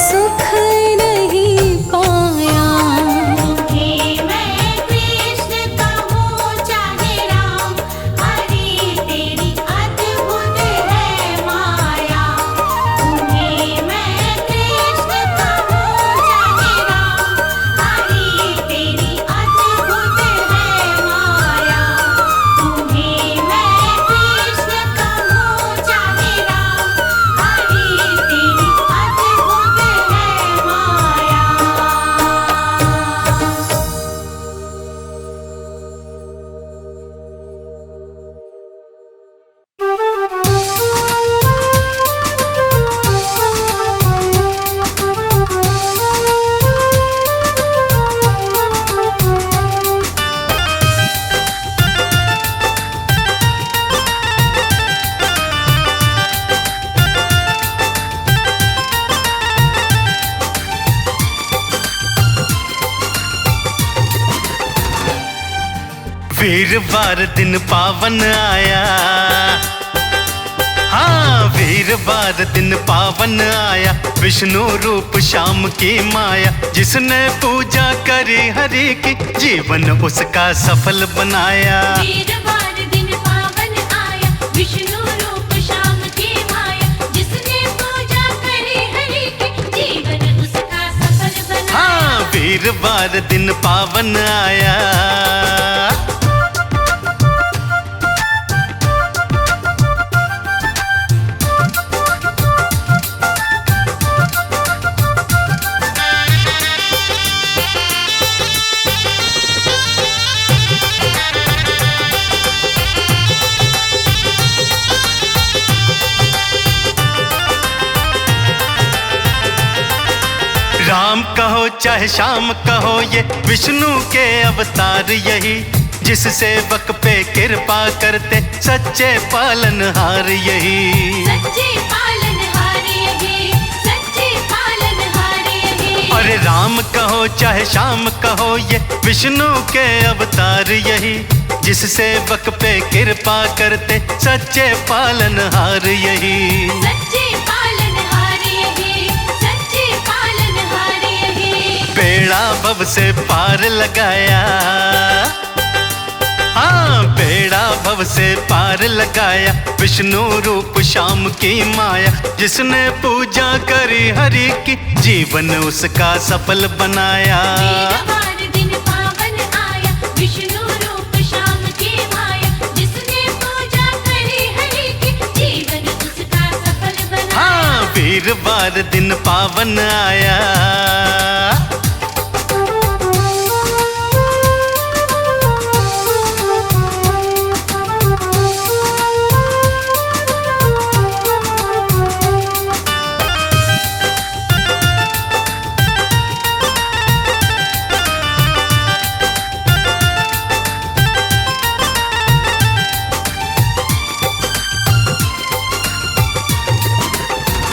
Speaker 3: सुख नहीं पाया।
Speaker 2: तुम्हें मैं कृष्ण कहूँ चाहे राम, हरि तेरी अद्भुत है माया। तुम्हें मैं कृष्ण कहूँ चाहे राम, हरि तेरी अद्भुत है माया। तुम्हें मैं कृष्ण कहूँ चाहे राम, हरि तेरी अद्भुत है माया।
Speaker 1: वीरवार दिन पावन आया, हाँ वीरवार दिन पावन आया, विष्णु रूप श्याम की माया। जिसने पूजा करी हरि की, जीवन उसका सफल बनाया।
Speaker 2: वीरवार दिन पावन आया, विष्णु रूप श्याम की माया। जिसने पूजा करी हरि की, जीवन उसका सफल बनाया।
Speaker 1: हाँ वीरवार दिन पावन आया। राम कहो चाहे श्याम कहो, ये विष्णु के अवतार यही। जिस सेवक पे कृपा करते, सच्चे पालनहार यही।
Speaker 2: सच्चे पालनहार यही, सच्चे पालनहार यही।
Speaker 1: अरे राम कहो चाहे श्याम कहो, ये विष्णु के अवतार यही। जिस सेवक पे कृपा करते, सच्चे पालनहार यही।
Speaker 2: सच्चे पालनहार यही, सच्चे पालनहार यही।
Speaker 1: बेड़ा भव से पार लगाया, हाँ बेड़ा भव से पार लगाया, विष्णु रूप श्याम की माया। जिसने पूजा करी हरि की, जीवन उसका सफल बनाया।
Speaker 2: वीरवार दिन पावन आया, विष्णु रूप श्याम की माया। जिसने पूजा करी हरि की, जीवन उसका सफल बनाया।
Speaker 1: हाँ वीरवार दिन पावन आया।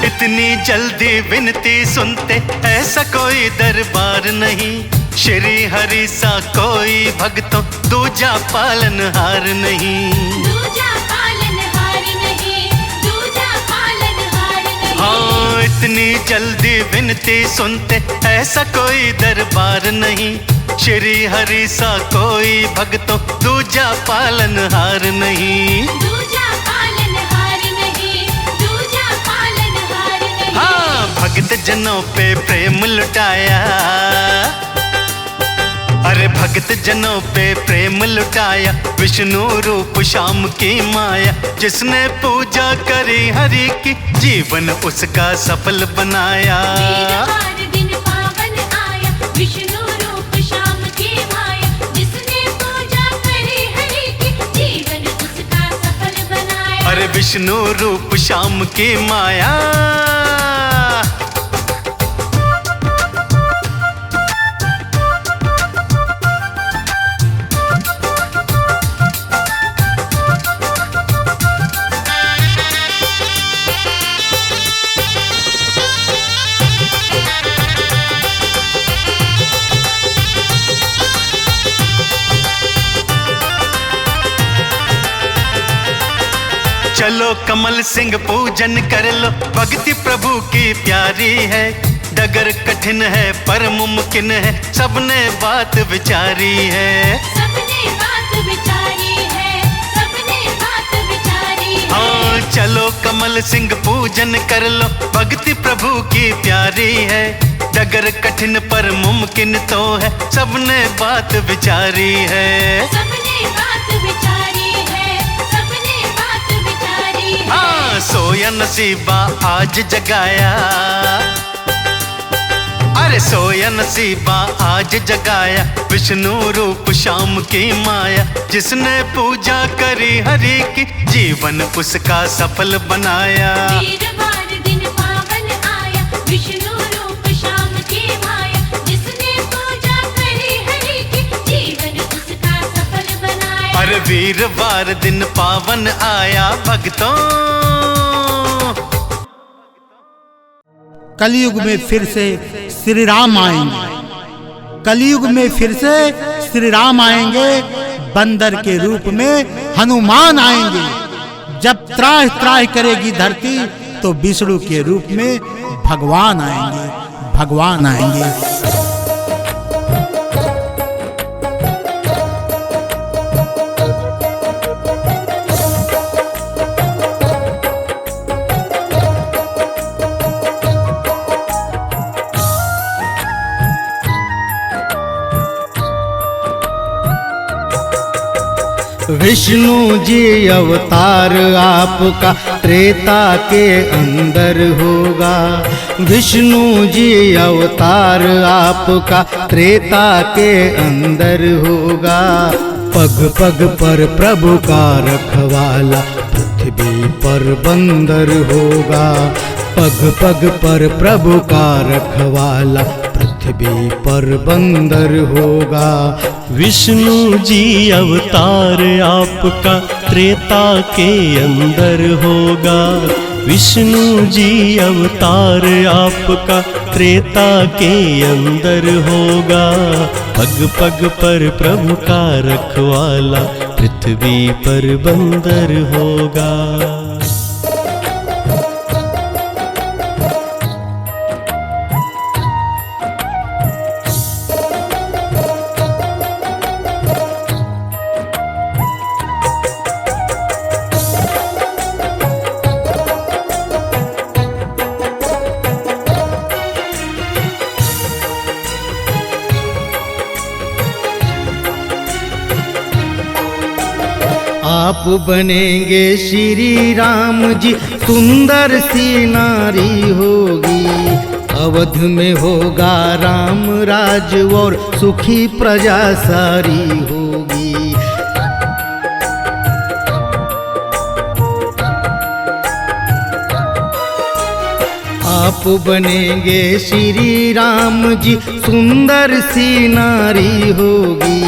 Speaker 1: इतनी जल्दी विनती सुनते, ऐसा कोई दरबार नहीं। श्री हरि सा कोई भक्तों, दूजा पालनहार नहीं।
Speaker 2: दूजा पालनहार नहीं, दूजा पालनहार नहीं।
Speaker 1: हाँ इतनी जल्दी विनती सुनते, ऐसा कोई दरबार नहीं। श्री हरि सा कोई भक्तों, दूजा पालनहार नहीं।
Speaker 2: दूजा पालनहार नहीं, दूजा पालनहार नहीं।
Speaker 1: हाँ भक्त जनों पे प्रेम लुटाया, अरे भक्त जनों पे प्रेम लुटाया, विष्णु रूप श्याम की माया। जिसने पूजा करी हरि की, जीवन उसका सफल बनाया।
Speaker 2: वीरवार दिन पावन आया, विष्णु रूप श्याम की माया। जिसने पूजा करी हरि की, जीवन उसका सफल बनाया।
Speaker 1: अरे विष्णु रूप श्याम की माया। चलो कमल सिंह पूजन कर लो, भक्ति प्रभु की प्यारी है। डगर कठिन है पर मुमकिन है, सबने बात विचारी है।
Speaker 2: सबने बात विचारी है, सबने बात विचारी है।
Speaker 1: हाँ चलो कमल सिंह पूजन कर लो, भक्ति प्रभु की प्यारी है। डगर कठिन पर मुमकिन तो है, सबने बात विचारी है।
Speaker 2: सबने बात विचारी है, सबने बात विचारी है।
Speaker 1: हाँ सोया नसीबा आज जगाया, अरे सोया नसीबा आज जगाया, विष्णु रूप श्याम की माया। जिसने पूजा करी हरि की, जीवन उसका सफल बनाया।
Speaker 2: वीरवार दिन पावन आया, विष्णु रूप श्याम की माया। जिसने पूजा करी हरि की, जीवन उसका सफल बनाया।
Speaker 1: अरे वीरवार दिन पावन आया भक्तों।
Speaker 6: कलयुग में फिर से श्री राम आएंगे, कलयुग में फिर से श्री राम आएंगे, बंदर के रूप में हनुमान आएंगे। जब त्राह त्राह करेगी धरती, तो विष्णु के रूप में भगवान आएंगे, भगवान आएंगे।
Speaker 7: विष्णु जी अवतार आपका त्रेता के अंदर होगा। विष्णु जी अवतार आपका त्रेता के अंदर होगा। पग पग पर प्रभु का रखवाला, पृथ्वी पर बंदर होगा। पग पग पर प्रभु का रखवाला, पृथ्वी पर बंदर होगा।
Speaker 8: विष्णु जी अवतार आपका त्रेता के अंदर होगा। विष्णु जी अवतार आपका त्रेता के अंदर होगा। पग पग पर प्रभु का रखवाला, पृथ्वी पर बंदर होगा।
Speaker 7: आप बनेंगे श्री राम जी, सुंदर सी नारी होगी। अवध में होगा राम राज और सुखी प्रजा सारी होगी। आप बनेंगे श्री राम जी, सुंदर सी नारी होगी।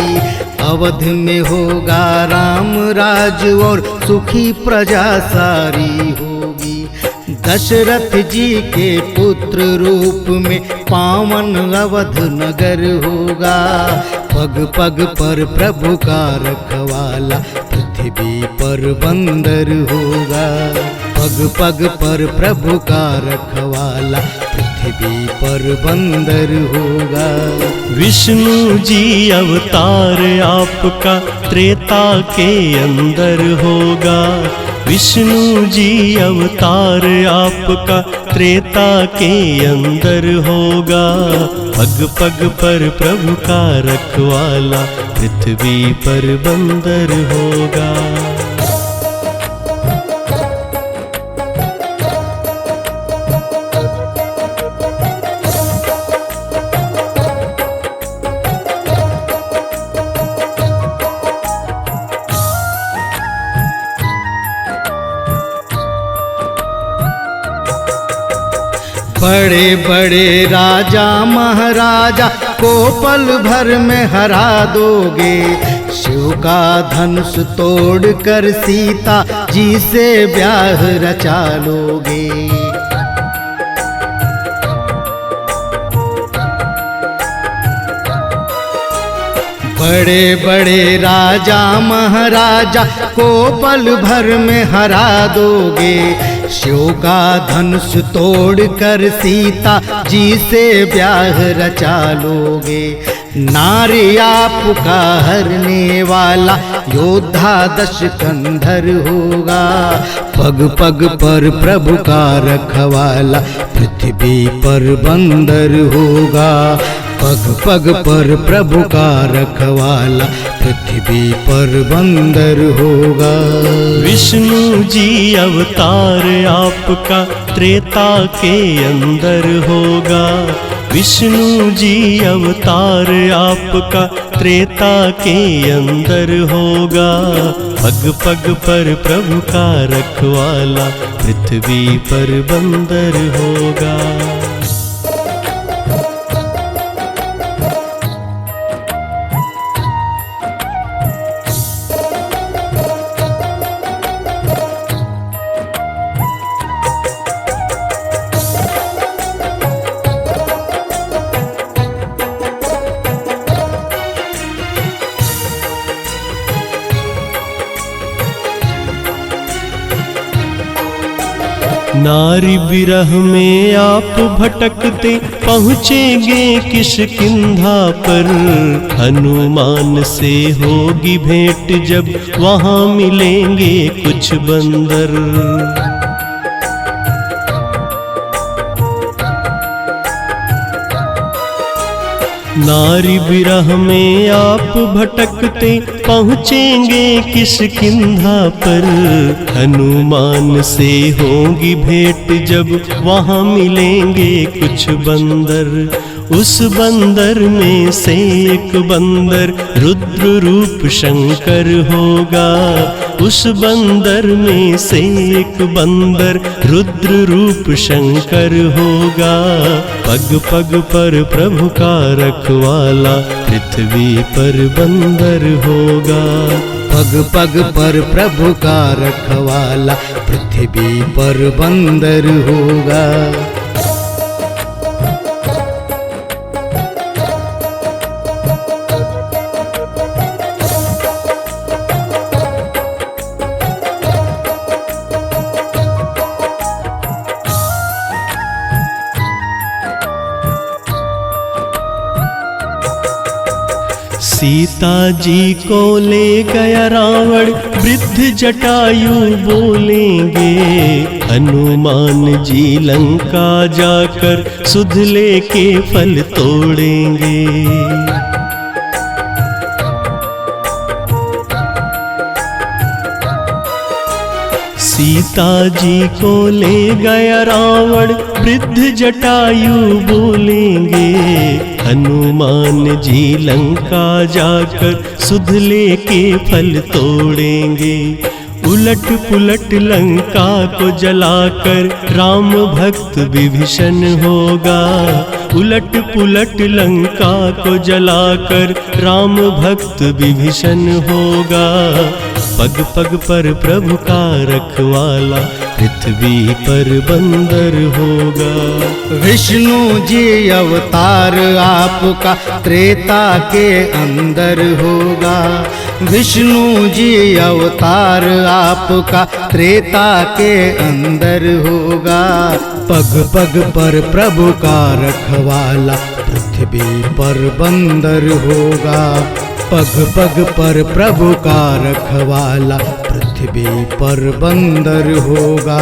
Speaker 7: अवध में होगा राम राज और सुखी प्रजा सारी होगी। दशरथ जी के पुत्र रूप में पावन अवध नगर होगा। पग पग पर प्रभु का रखवाला, पृथ्वी पर बंदर होगा। पग पग पर प्रभु का रखवाला, पृथ्वी पर बंदर होगा।
Speaker 8: विष्णु जी अवतार आपका त्रेता के अंदर होगा। विष्णु जी अवतार आपका त्रेता के अंदर होगा। पग पग पर प्रभु का रखवाला, पृथ्वी पर बंदर होगा।
Speaker 7: बड़े बड़े राजा महाराजा को पल भर में हरा दोगे। शिव का धनुष तोड़ कर सीता जी से ब्याह रचा लोगे। बड़े बड़े राजा महाराजा को पल भर में हरा दोगे। शिव का धनुष तोड़ कर सीता जी से ब्याह रचा लोगे। नारी आपका हरने वाला योद्धा दश कंधर होगा। पग पग पर प्रभु का रखवाला पृथ्वी पर बंदर होगा। पग पग पर प्रभु का रखवाला पृथ्वी पर बंदर होगा।
Speaker 8: विष्णु जी अवतार आपका त्रेता के अंदर होगा। विष्णु जी अवतार आपका त्रेता के अंदर होगा। पग पग पर प्रभु का रखवाला पृथ्वी पर बंदर होगा। नारी विरह में आप भटकते पहुँचेंगे किष्किंधा पर। हनुमान से होगी भेंट जब वहाँ मिलेंगे कुछ बंदर। नारी विरह में आप भटकते पहुँचेंगे किष्किंधा पर। हनुमान से होगी भेंट जब वहाँ मिलेंगे कुछ बंदर। उस बंदर में से एक बंदर रुद्र रूप शंकर होगा। उस बंदर में से एक बंदर रुद्र रूप शंकर होगा। पग पग पर प्रभु का रखवाला पृथ्वी पर बंदर होगा।
Speaker 7: पग पग पर प्रभु का रखवाला पृथ्वी पर बंदर होगा।
Speaker 8: सीता जी को ले गया रावण वृद्ध जटायु बोलेंगे। हनुमान जी लंका जाकर सुध लेके फल तोड़ेंगे। सीता जी को ले गया रावण वृद्ध जटायु बोलेंगे। हनुमान जी लंका जाकर सुध लेके फल तोड़ेंगे। उलट पुलट लंका को जलाकर राम भक्त विभीषण होगा। उलट पुलट लंका को जलाकर राम भक्त विभीषण होगा। पग पग पर प्रभु का रखवाला पृथ्वी पर बंदर होगा।
Speaker 7: विष्णु जी अवतार आपका त्रेता के अंदर होगा। विष्णु जी अवतार आपका त्रेता के अंदर होगा। पग पग पर प्रभु का रखवाला पृथ्वी पर बंदर होगा। पग पग पर प्रभु का रखवाला पृथ्वी पर बंदर होगा।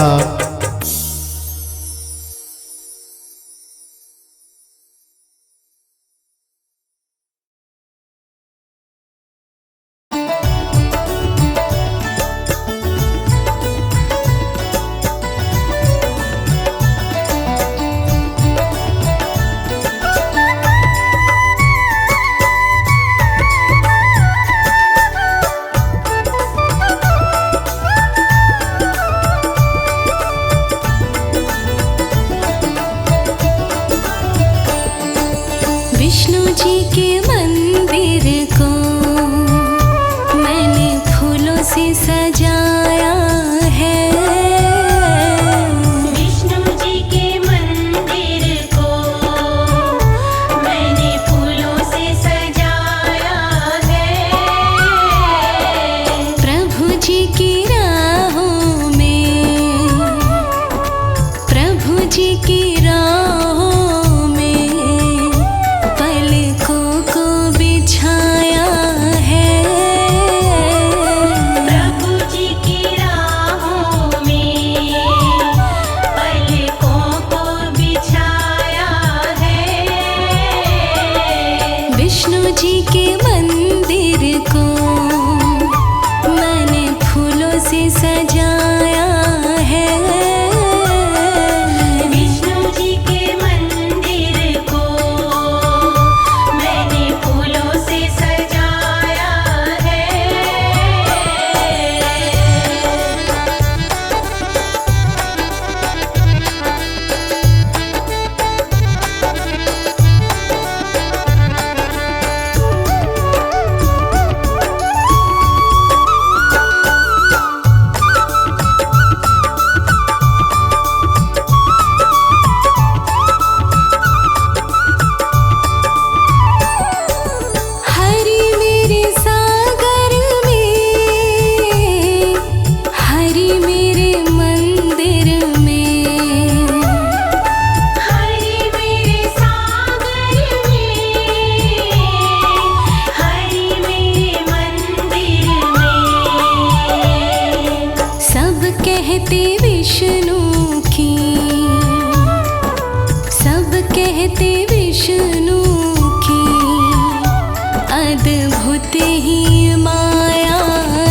Speaker 3: अद्भुत ही माया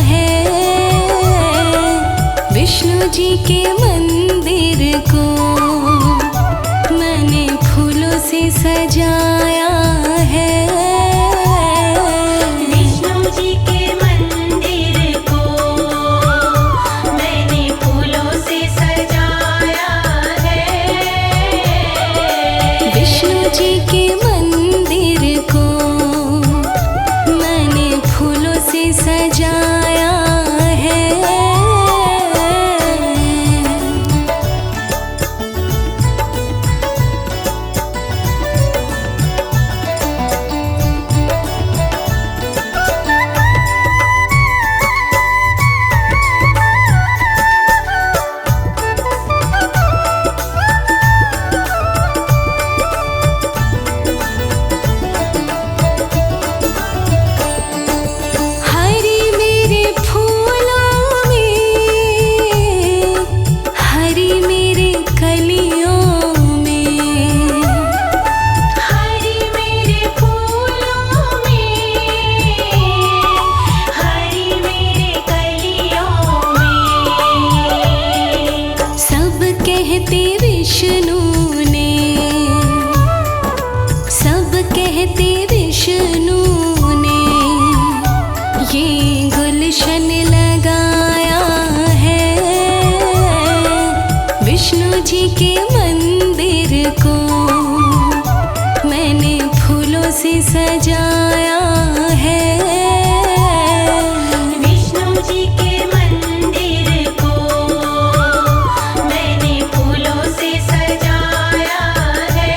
Speaker 3: है विष्णु जी के मंदिर को मैंने फूलों से सजाया है।
Speaker 2: विष्णु जी के मंदिर को मैंने फूलों से सजाया है।
Speaker 3: विष्णु जी के मंदिर को मैंने फूलों से सजाया है। हरि मेरे फूलों में, हरि मेरे कलियों में,
Speaker 2: हरि मेरे फूलों में, हरि मेरे कलियों में।
Speaker 3: सब कहते विष्णु ने, सब कहते विष्णु ने ये गुलशन लगाया है। विष्णु जी के मंदिर को मैंने फूलों से सजाया है।
Speaker 2: विष्णु जी के मंदिर को मैंने फूलों से सजाया है।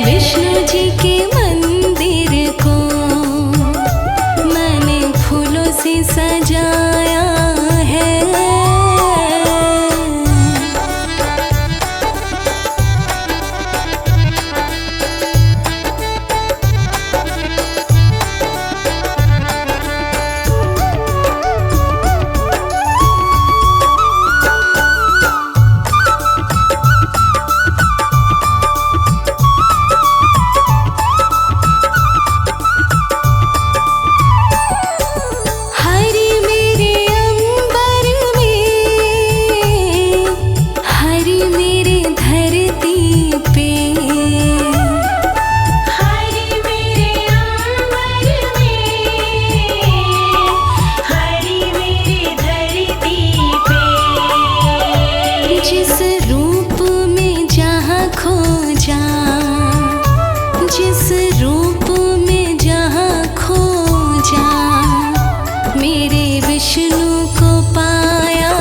Speaker 3: विष्णु जी के मंदिर को मैंने फूलों से सजाया है। हरि मेरे अंबर में, हरि मेरे धरती पे,
Speaker 2: हरि मेरे अंबर में, हरि मेरे धरती पे।
Speaker 3: जिस रूप में जहाँ खोजा, जिस रूप में जहाँ खोजा मेरे विष्णु को पाया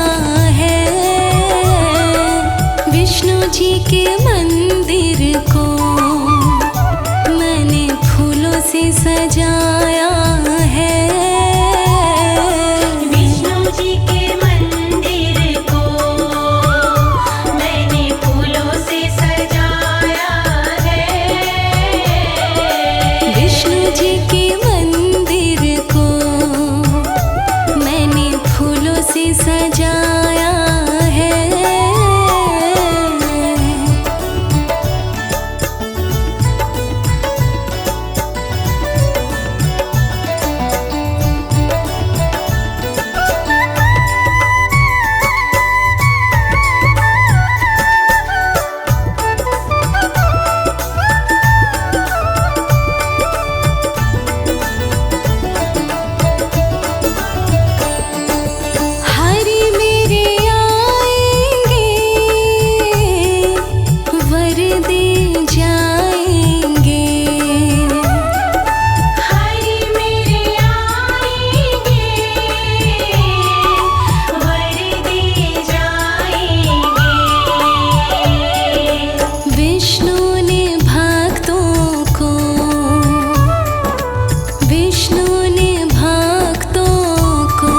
Speaker 3: है। विष्णु जी के मंदिर को मैंने फूलों से सजाया है।
Speaker 2: विष्णु जी के मंदिर को मैंने फूलों से सजाया है।
Speaker 3: विष्णु जी के मंदिर को मैंने फूलों से सजाया है। हरि मेरे आएंगे, वर दे जाएंगे।
Speaker 2: हरि मेरे आएंगे, वर दे जाएंगे।
Speaker 3: विष्णु ने भक्तों को, विष्णु ने भक्तों को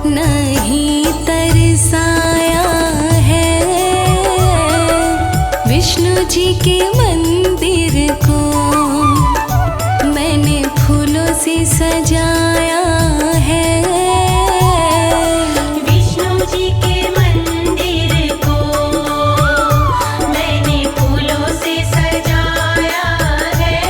Speaker 3: नहीं तरसाया है। विष्णु जी के मंदिर को मैंने फूलों से सजाया है।
Speaker 2: विष्णु जी के मंदिर को मैंने फूलों से सजाया है।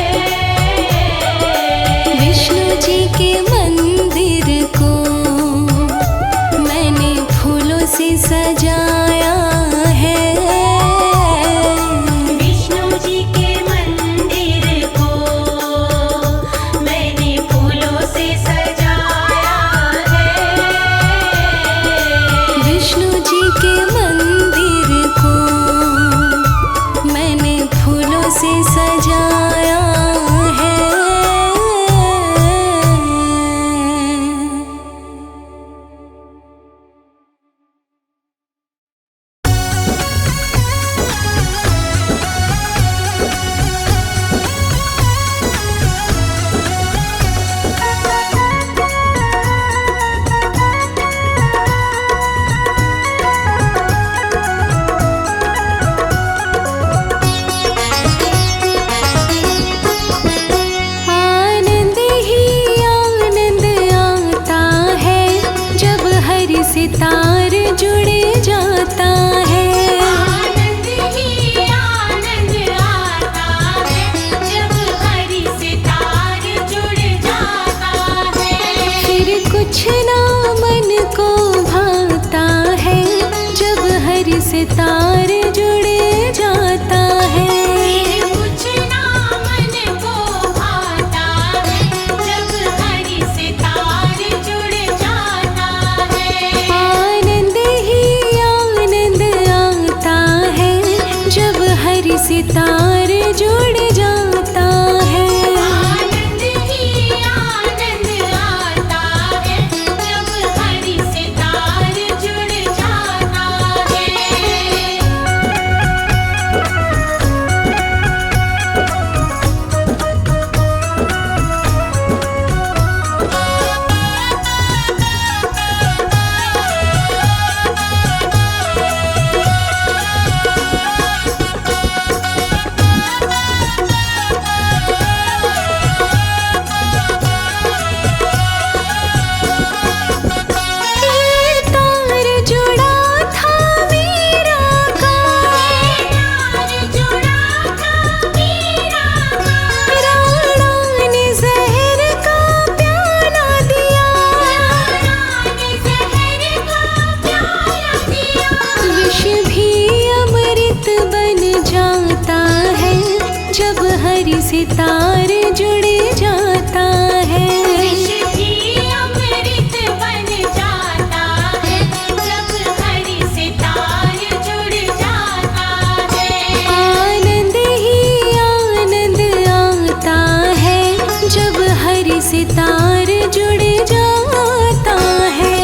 Speaker 3: सितार जुड़ जाता है।
Speaker 2: विष भी अमृत बन जाता है जब हरि से तार जुड़ जाता है।
Speaker 3: आनंद ही आनंद आता है जब हरि से तार जुड़ जाता है।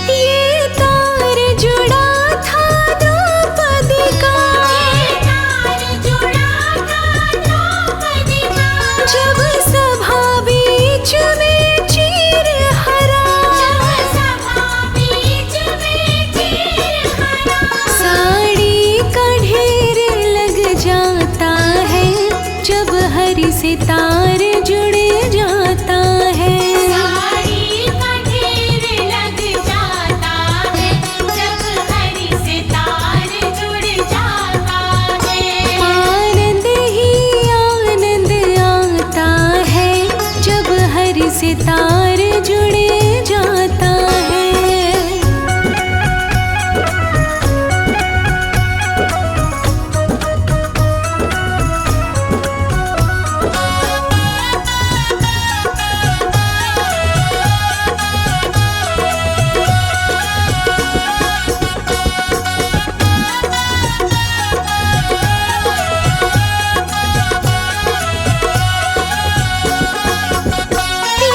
Speaker 3: ये तार जुड़ा था द्रौपदी का,
Speaker 2: तार जुड़ा था द्रौपदी का,
Speaker 3: जब सभा बीच में चीर हरा।
Speaker 2: जब सभा बीच में चीर हरा।
Speaker 3: साड़ी का ढेर लग जाता है जब हरि से तार जुड़ जाता है।
Speaker 2: साड़ी का ढेर लग जाता है जब हरि से तार जुड़ जाता है।
Speaker 3: आनंद ही आनंद आता है जब हरि से तार जुड़ जाता है।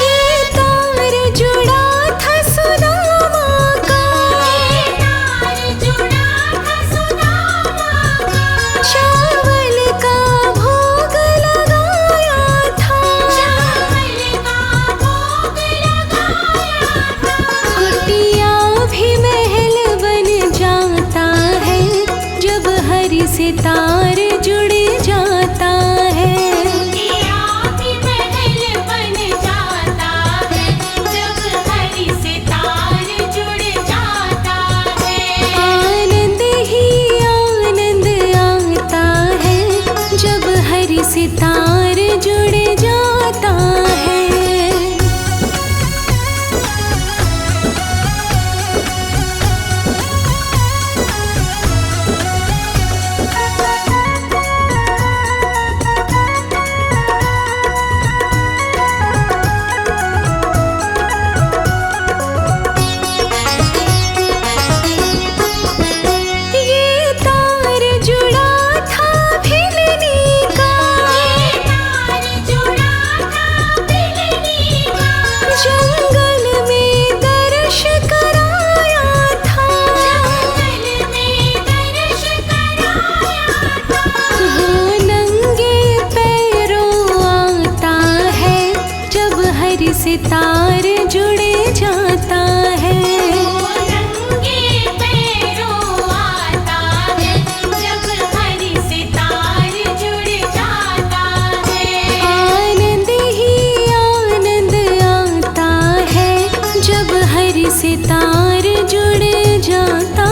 Speaker 3: ये तार जुड़ा था सुदामा का,
Speaker 2: तार जुड़ा था सुदामा का,
Speaker 3: चावल का भोग लगाया था।
Speaker 2: चावल का भोग लगाया था।
Speaker 3: कुटिया भी महल बन जाता है जब हरि से तार जुड़ जाता है।
Speaker 2: कुटिया भी महल बन जाता है जब हरि से तार जुड़ जाता है।
Speaker 3: आनंद ही आनंद आता है जब हरि से तार जुड़ जाता है। ये तार जुड़ा था भिलनी का,
Speaker 2: तार जुड़ा था बिलनी का,
Speaker 3: जंगल में दर्श कराया था।
Speaker 2: जंगल में दर्श कराया था।
Speaker 3: वो नंगे पैरों आता है जब हरि से तार जुड़ जाता है।
Speaker 2: वो नंगे पैरों आता है जब हरि से तार जुड़ जाता है।
Speaker 3: आनंद ही आनंद आता है जब हरि से तार जुड़ जाता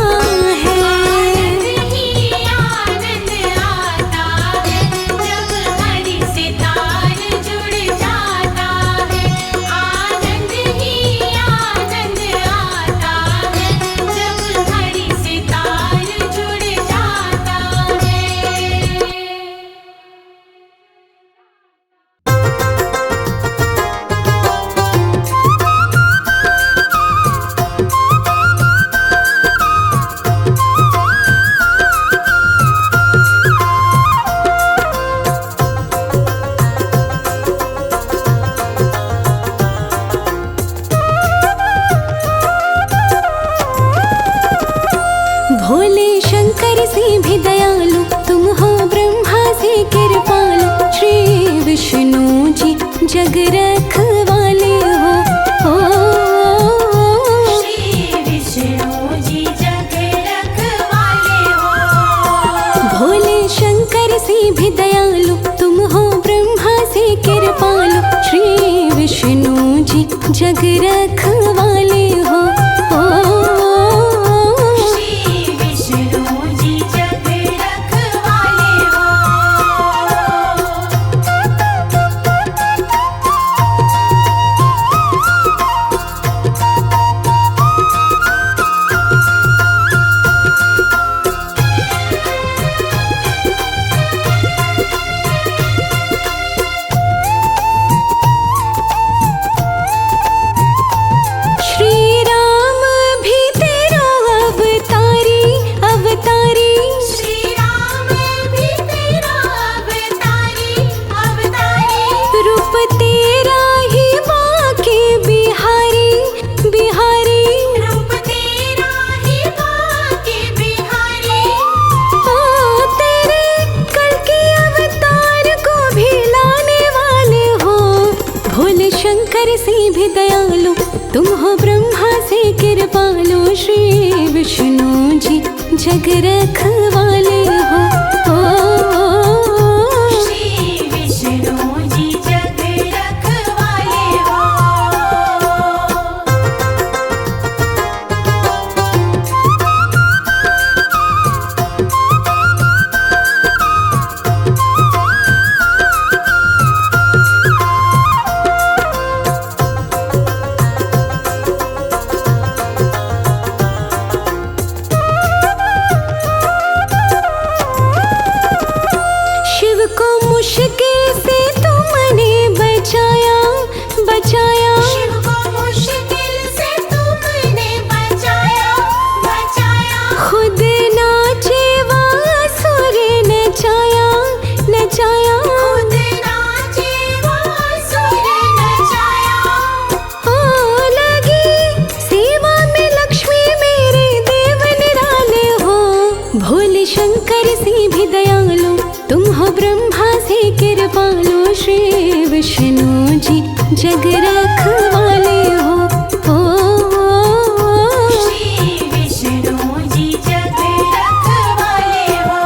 Speaker 3: है।
Speaker 2: आनंद ही आनंद आता है जब हरि से तार जुड़ जाता है। आनंद ही आनंद आता है जब हरि से तार जुड़ जाता है।
Speaker 3: भोले शंकर से भी दयालु तुम हो, ब्रह्मा से कृपालु, श्री विष्णु जी जग रखवाले हो।
Speaker 2: श्री विष्णु जी जग रखवाले हो।
Speaker 3: भोले शंकर से भी दयालु तुम हो, ब्रह्मा से कृपालु, श्री विष्णु जी जग रखवाले हो।
Speaker 2: श्री
Speaker 3: तुम हो ब्रह्मा से कृपालो, श्री विष्णु जी जग रखवाले हो।
Speaker 2: श्री विष्णु जी जग रखवाले हो।
Speaker 3: शिव को मुश्किल से तुमने बचाया, बचाया।
Speaker 2: शिव को मुश्किल से तुमने बचाया, बचाया।
Speaker 3: खुद नाचे वासुर नचाया, नचाया।
Speaker 2: खुद नाचे वासुर नचाया।
Speaker 3: ओ लगी सेवा में लक्ष्मी मेरे देव निराले हो। भोले शंकर से भी दयालु, तुम हो ब्रह्मा से कृपालो, श्री विष्णु जी जग रखवाले हो।
Speaker 2: श्री विष्णु जी जग रखवाले हो।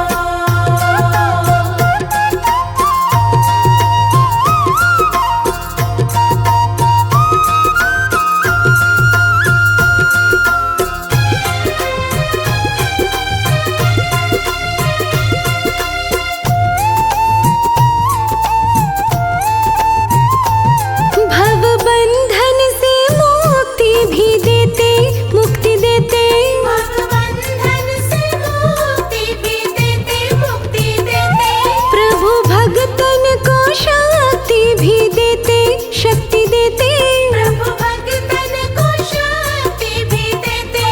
Speaker 3: भव बंधन से मुक्ति भी देते, मुक्ति देते।
Speaker 2: भवबंधन से मुक्ति भी देते, मुक्ति देते।
Speaker 3: प्रभु भक्तन को शक्ति भी देते, शक्ति देते।
Speaker 2: प्रभु भक्तन को शक्ति भी देते।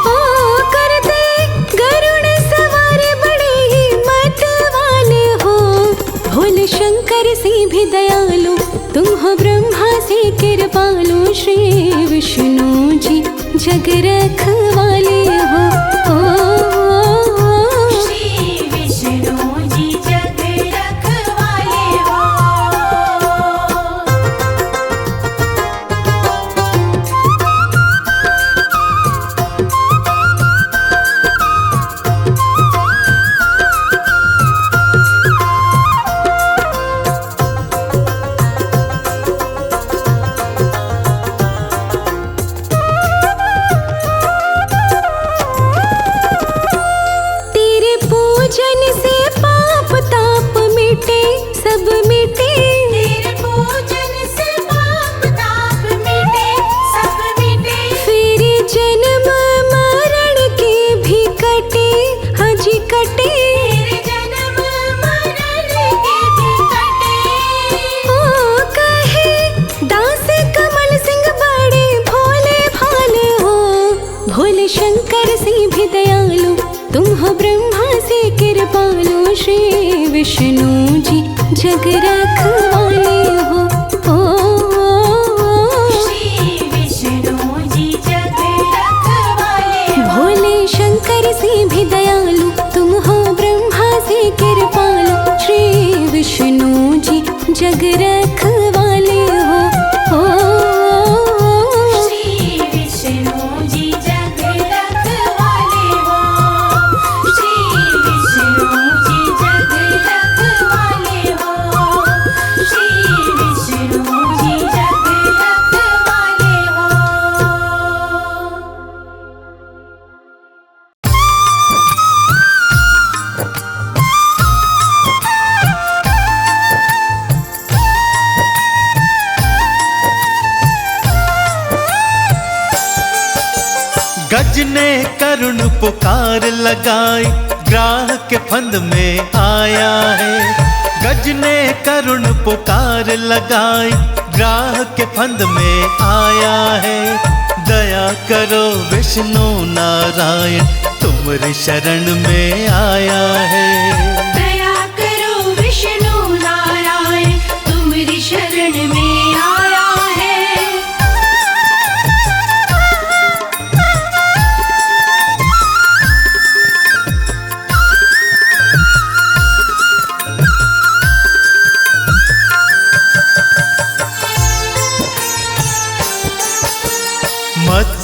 Speaker 3: ओ करते गरुड़ सवार बड़े ही मत वाले हो। भोले शंकर से भी दयालु, तुम हो ब्रह्मा से कृपालो, श्री विष्णु जी जग रखवाले हो।
Speaker 2: श्री विष्णु जी जग रखवाले हो।
Speaker 3: तेरे पूजन से पाप ताप मिटे, सब मिटे।
Speaker 2: तेरे पूजन से पाप ताप मिटे, सब मिटे।
Speaker 3: फिर जन्म मरण के भी कटे, हाजी कटे।
Speaker 2: तेरे जन्म मरण के भी कटे।
Speaker 3: ओ कहे दास कमल सिंह बड़े भोले भाले हो। भोले शंकर से भी दयालु, तुम हो ब्रह्मा से कृपालो, श्री विष्णु जी जग रखवाले हो।
Speaker 2: श्री विष्णु जी जग रखवाले हो।
Speaker 3: भोले शंकर से भी दयालु, तुम हो ब्रह्मा से कृपालो, श्री विष्णु जी जग रखवाले हो।
Speaker 2: श्री विष्णु जी जग रखवाले हो। श्री विष्णु जी जग रखवाले हो। श्री विष्णु जी जग रखवाले हो।
Speaker 1: गज ने करुण पुकार लगाई, ग्राह के फंद में आया है। गज ने करुण पुकार लगाई, ग्राह के फंद में आया है। दया करो विष्णु नारायण, तुम्हारी शरण में आया है।
Speaker 2: दया करो विष्णु नारायण, तुम्हारी शरण में आया है।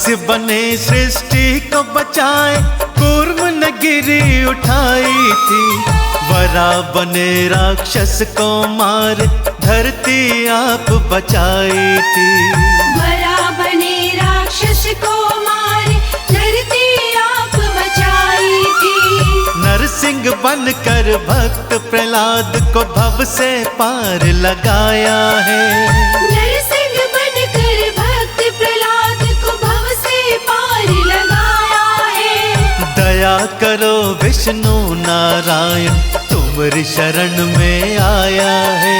Speaker 1: मत्स्य बने सृष्टि को बचाए, कूर्म ने गिरी उठाई थी। वरा बने राक्षस को मार, धरती आप बचाई थी।
Speaker 2: वरा बने राक्षस को मार, धरती आप बचाई थी।
Speaker 1: नरसिंह बनकर भक्त प्रहलाद को भव से पार लगाया है।
Speaker 2: नरसिंह बनकर भक्त प्रहलाद को भव से पार लगाया है।
Speaker 1: दया करो विष्णु नारायण, तुम्हारी शरण में आया है।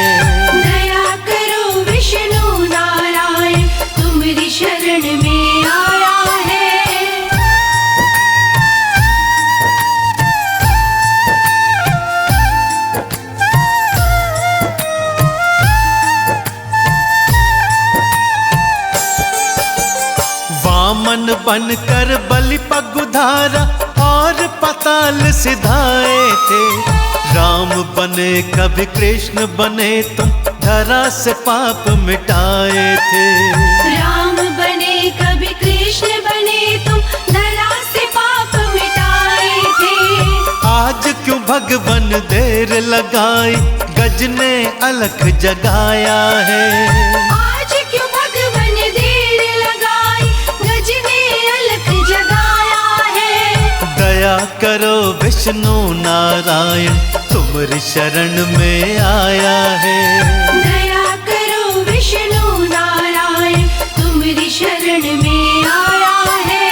Speaker 2: दया करो विष्णु नारायण, तुम्हारी शरण में आया है।
Speaker 1: वामन बनकर बलि पगुधारा और पाताल सिधाए थे। राम बने कभी कृष्ण बने, तुम धरा से पाप मिटाए थे।
Speaker 2: राम बने कभी कृष्ण बने, तुम धरा से पाप मिटाए थे।
Speaker 1: आज क्यों भगवन देर लगाई, गज ने अलख जगाया है।
Speaker 2: आज क्यों भगवन देर लगाई, गज ने अलख जगाया है।
Speaker 1: दया करो विष्णु नारायण, तुम्हारी शरण में आया है।
Speaker 2: दया करो विष्णु नारायण, तुम्हारी शरण में आया है।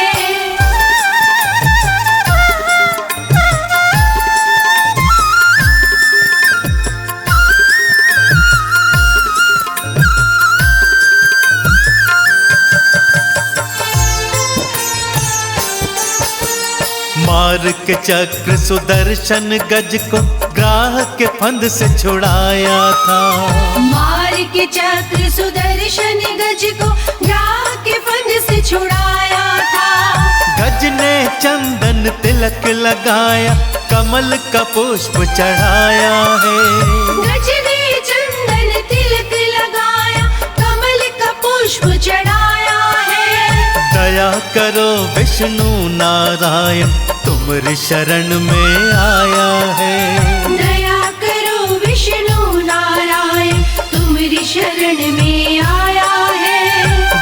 Speaker 1: मार के चक्र सुदर्शन गज को ग्राह के फंद से छुड़ाया था।
Speaker 2: मार के चक्र सुदर्शन गज को ग्राह के फंद से छुड़ाया था।
Speaker 1: गज ने चंदन तिलक लगाया, कमल का पुष्प चढ़ाया है।
Speaker 2: गज ने चंदन तिलक लगाया, कमल का पुष्प चढ़ाया है।
Speaker 1: दया करो विष्णु नारायण, तुम्हारी शरण में आया है।
Speaker 2: दया करो विष्णु नारायण, तुम्हारी शरण में आया है।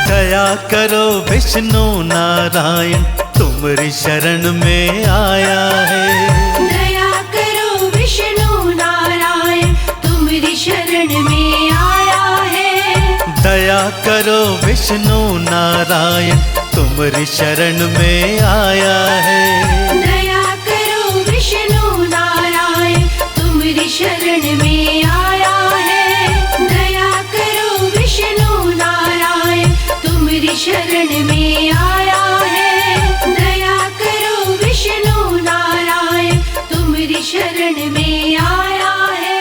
Speaker 1: दया करो विष्णु नारायण, तुम्हारी शरण में आया है।
Speaker 2: दया करो विष्णु नारायण, तुम्हारी शरण में आया है।
Speaker 1: दया करो विष्णु नारायण, तुम्हारी शरण में आया है।
Speaker 2: दया करो विष्णु नारायण, तुम्हारी शरण में आया है। दया करो विष्णु नारायण, तुम्हारी शरण में आया है। दया करो विष्णु नारायण, तुम्हारी शरण में आया है।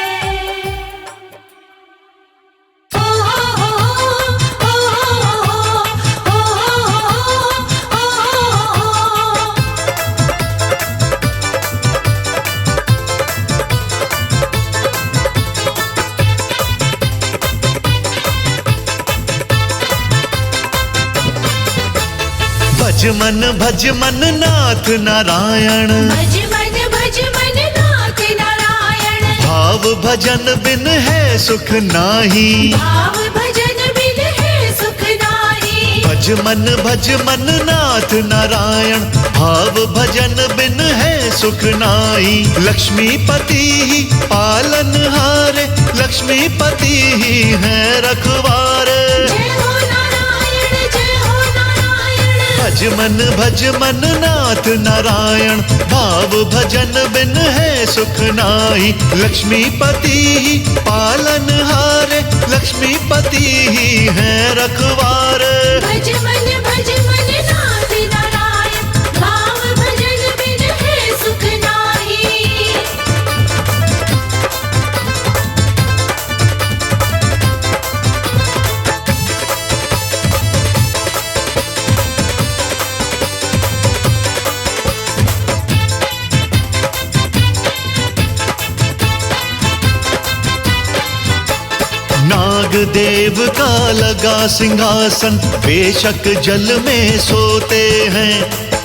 Speaker 5: भज मन नाथ नारायण,
Speaker 2: भज मन नाथ नारायण।
Speaker 5: भाव भजन बिन है सुख नाही।
Speaker 2: भाव भजन बिन है सुख नाही।
Speaker 5: भज मन नाथ नारायण, भाव भजन बिन है सुख नाही। लक्ष्मीपति ही पालनहारे, लक्ष्मीपति ही है रखवारे।
Speaker 2: जय हो नारायण, जय हो नारायण।
Speaker 5: भज मन नाथ नारायण, भाव भजन बिन है सुख नाही। लक्ष्मीपति ही पालनहारे, लक्ष्मीपति ही है रखवारे।
Speaker 2: भज मन नाथ नारायण, भाव भजन बिन है सुख नाही।
Speaker 5: नाग देव का लगा सिंहासन, बेशक जल में सोते हैं।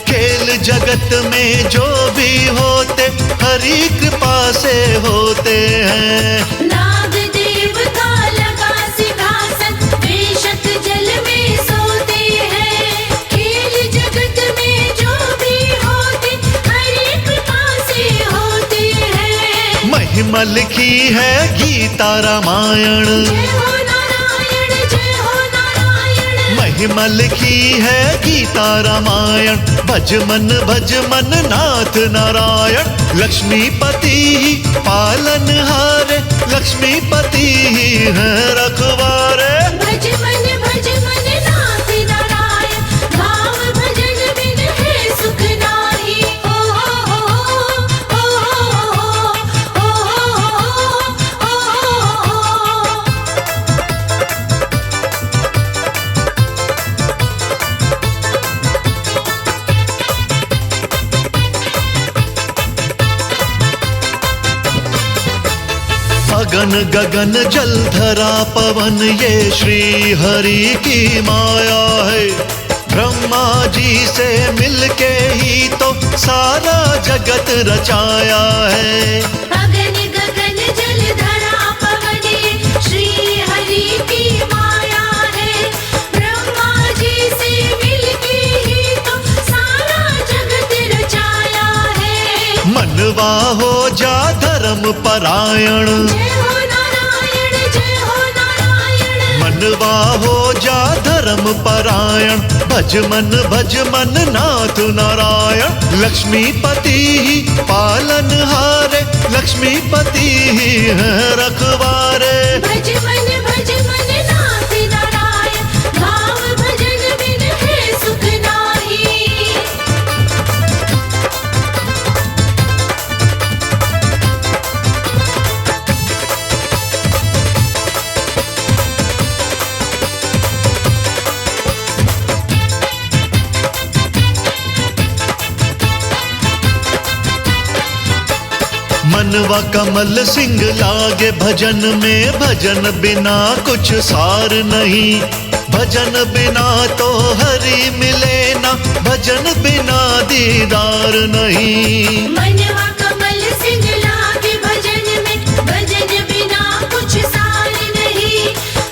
Speaker 5: खेल जगत में जो भी होते हरि कृपा से होते हैं।
Speaker 2: नाग देव का लगा सिंहासन, बेशक जल में सोते हैं। खेल जगत में जो भी होते हरि कृपा से होते हैं।
Speaker 5: महिमा लिखी है गीता रामायण,
Speaker 2: जय हो नारायण, जय हो नारायण।
Speaker 5: महिमा लिखी है गीता रामायण। भज मन नाथ नारायण, लक्ष्मीपति ही पालनहारे, लक्ष्मीपति ही है रखवारे।
Speaker 2: भज मन नाथ नारायण, भाव भजन बिन है सुख नाही। ओ हो हो ओ
Speaker 5: अगन गगन जलधरा पवन ये श्री हरि की माया है। ब्रह्मा जी से मिलके ही तो सारा जगत रचाया है।
Speaker 2: अगन गगन जल धरा पवन श्री हरि की माया है। ब्रह्मा जी से मिलके ही तो सारा जगत रचाया है।
Speaker 5: मनवा हो जा धर्म परायण,
Speaker 2: जय हो नारायण, जय हो नारायण।
Speaker 5: मनवा हो जा धर्म परायण। भज मन नाथ नारायण, लक्ष्मीपति ही पालनहारे, लक्ष्मीपति ही है रखवारे।
Speaker 2: भज मन नाथ नारायण, भाव भजन बिन है सुख नाही।
Speaker 5: मनवा कमल सिंह लागे भजन में, भजन बिना कुछ सार नहीं। भजन बिना तो हरि मिले ना, भजन बिना दीदार नहीं।
Speaker 2: मनवा कमल सिंह लागे भजन में, भजन बिना कुछ सार नहीं।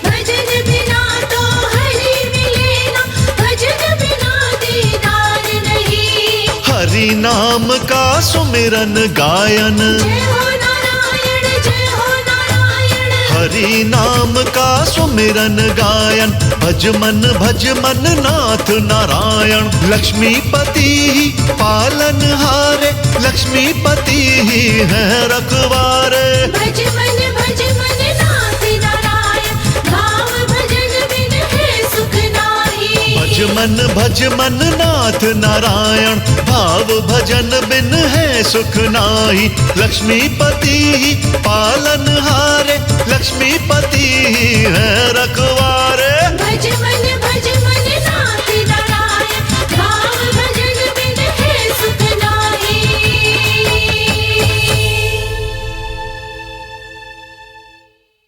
Speaker 2: भजन बिना तो हरि मिले ना, भजन बिना दीदार नहीं।
Speaker 5: हरि नाम का सुमिरन गायन,
Speaker 2: जय हो नारायण, जय हो नारायण।
Speaker 5: हरि नाम का सुमिरन गायन। भज मन नाथ नारायण, लक्ष्मीपति ही पालनहारे, लक्ष्मीपति ही है रखवारे।
Speaker 2: भज मन नाथ नारायण, भाव भजन बिन है सुख नाही।
Speaker 5: भज मन नाथ नारायण, भाव भजन बिन है सुख नाही। लक्ष्मीपति ही पालन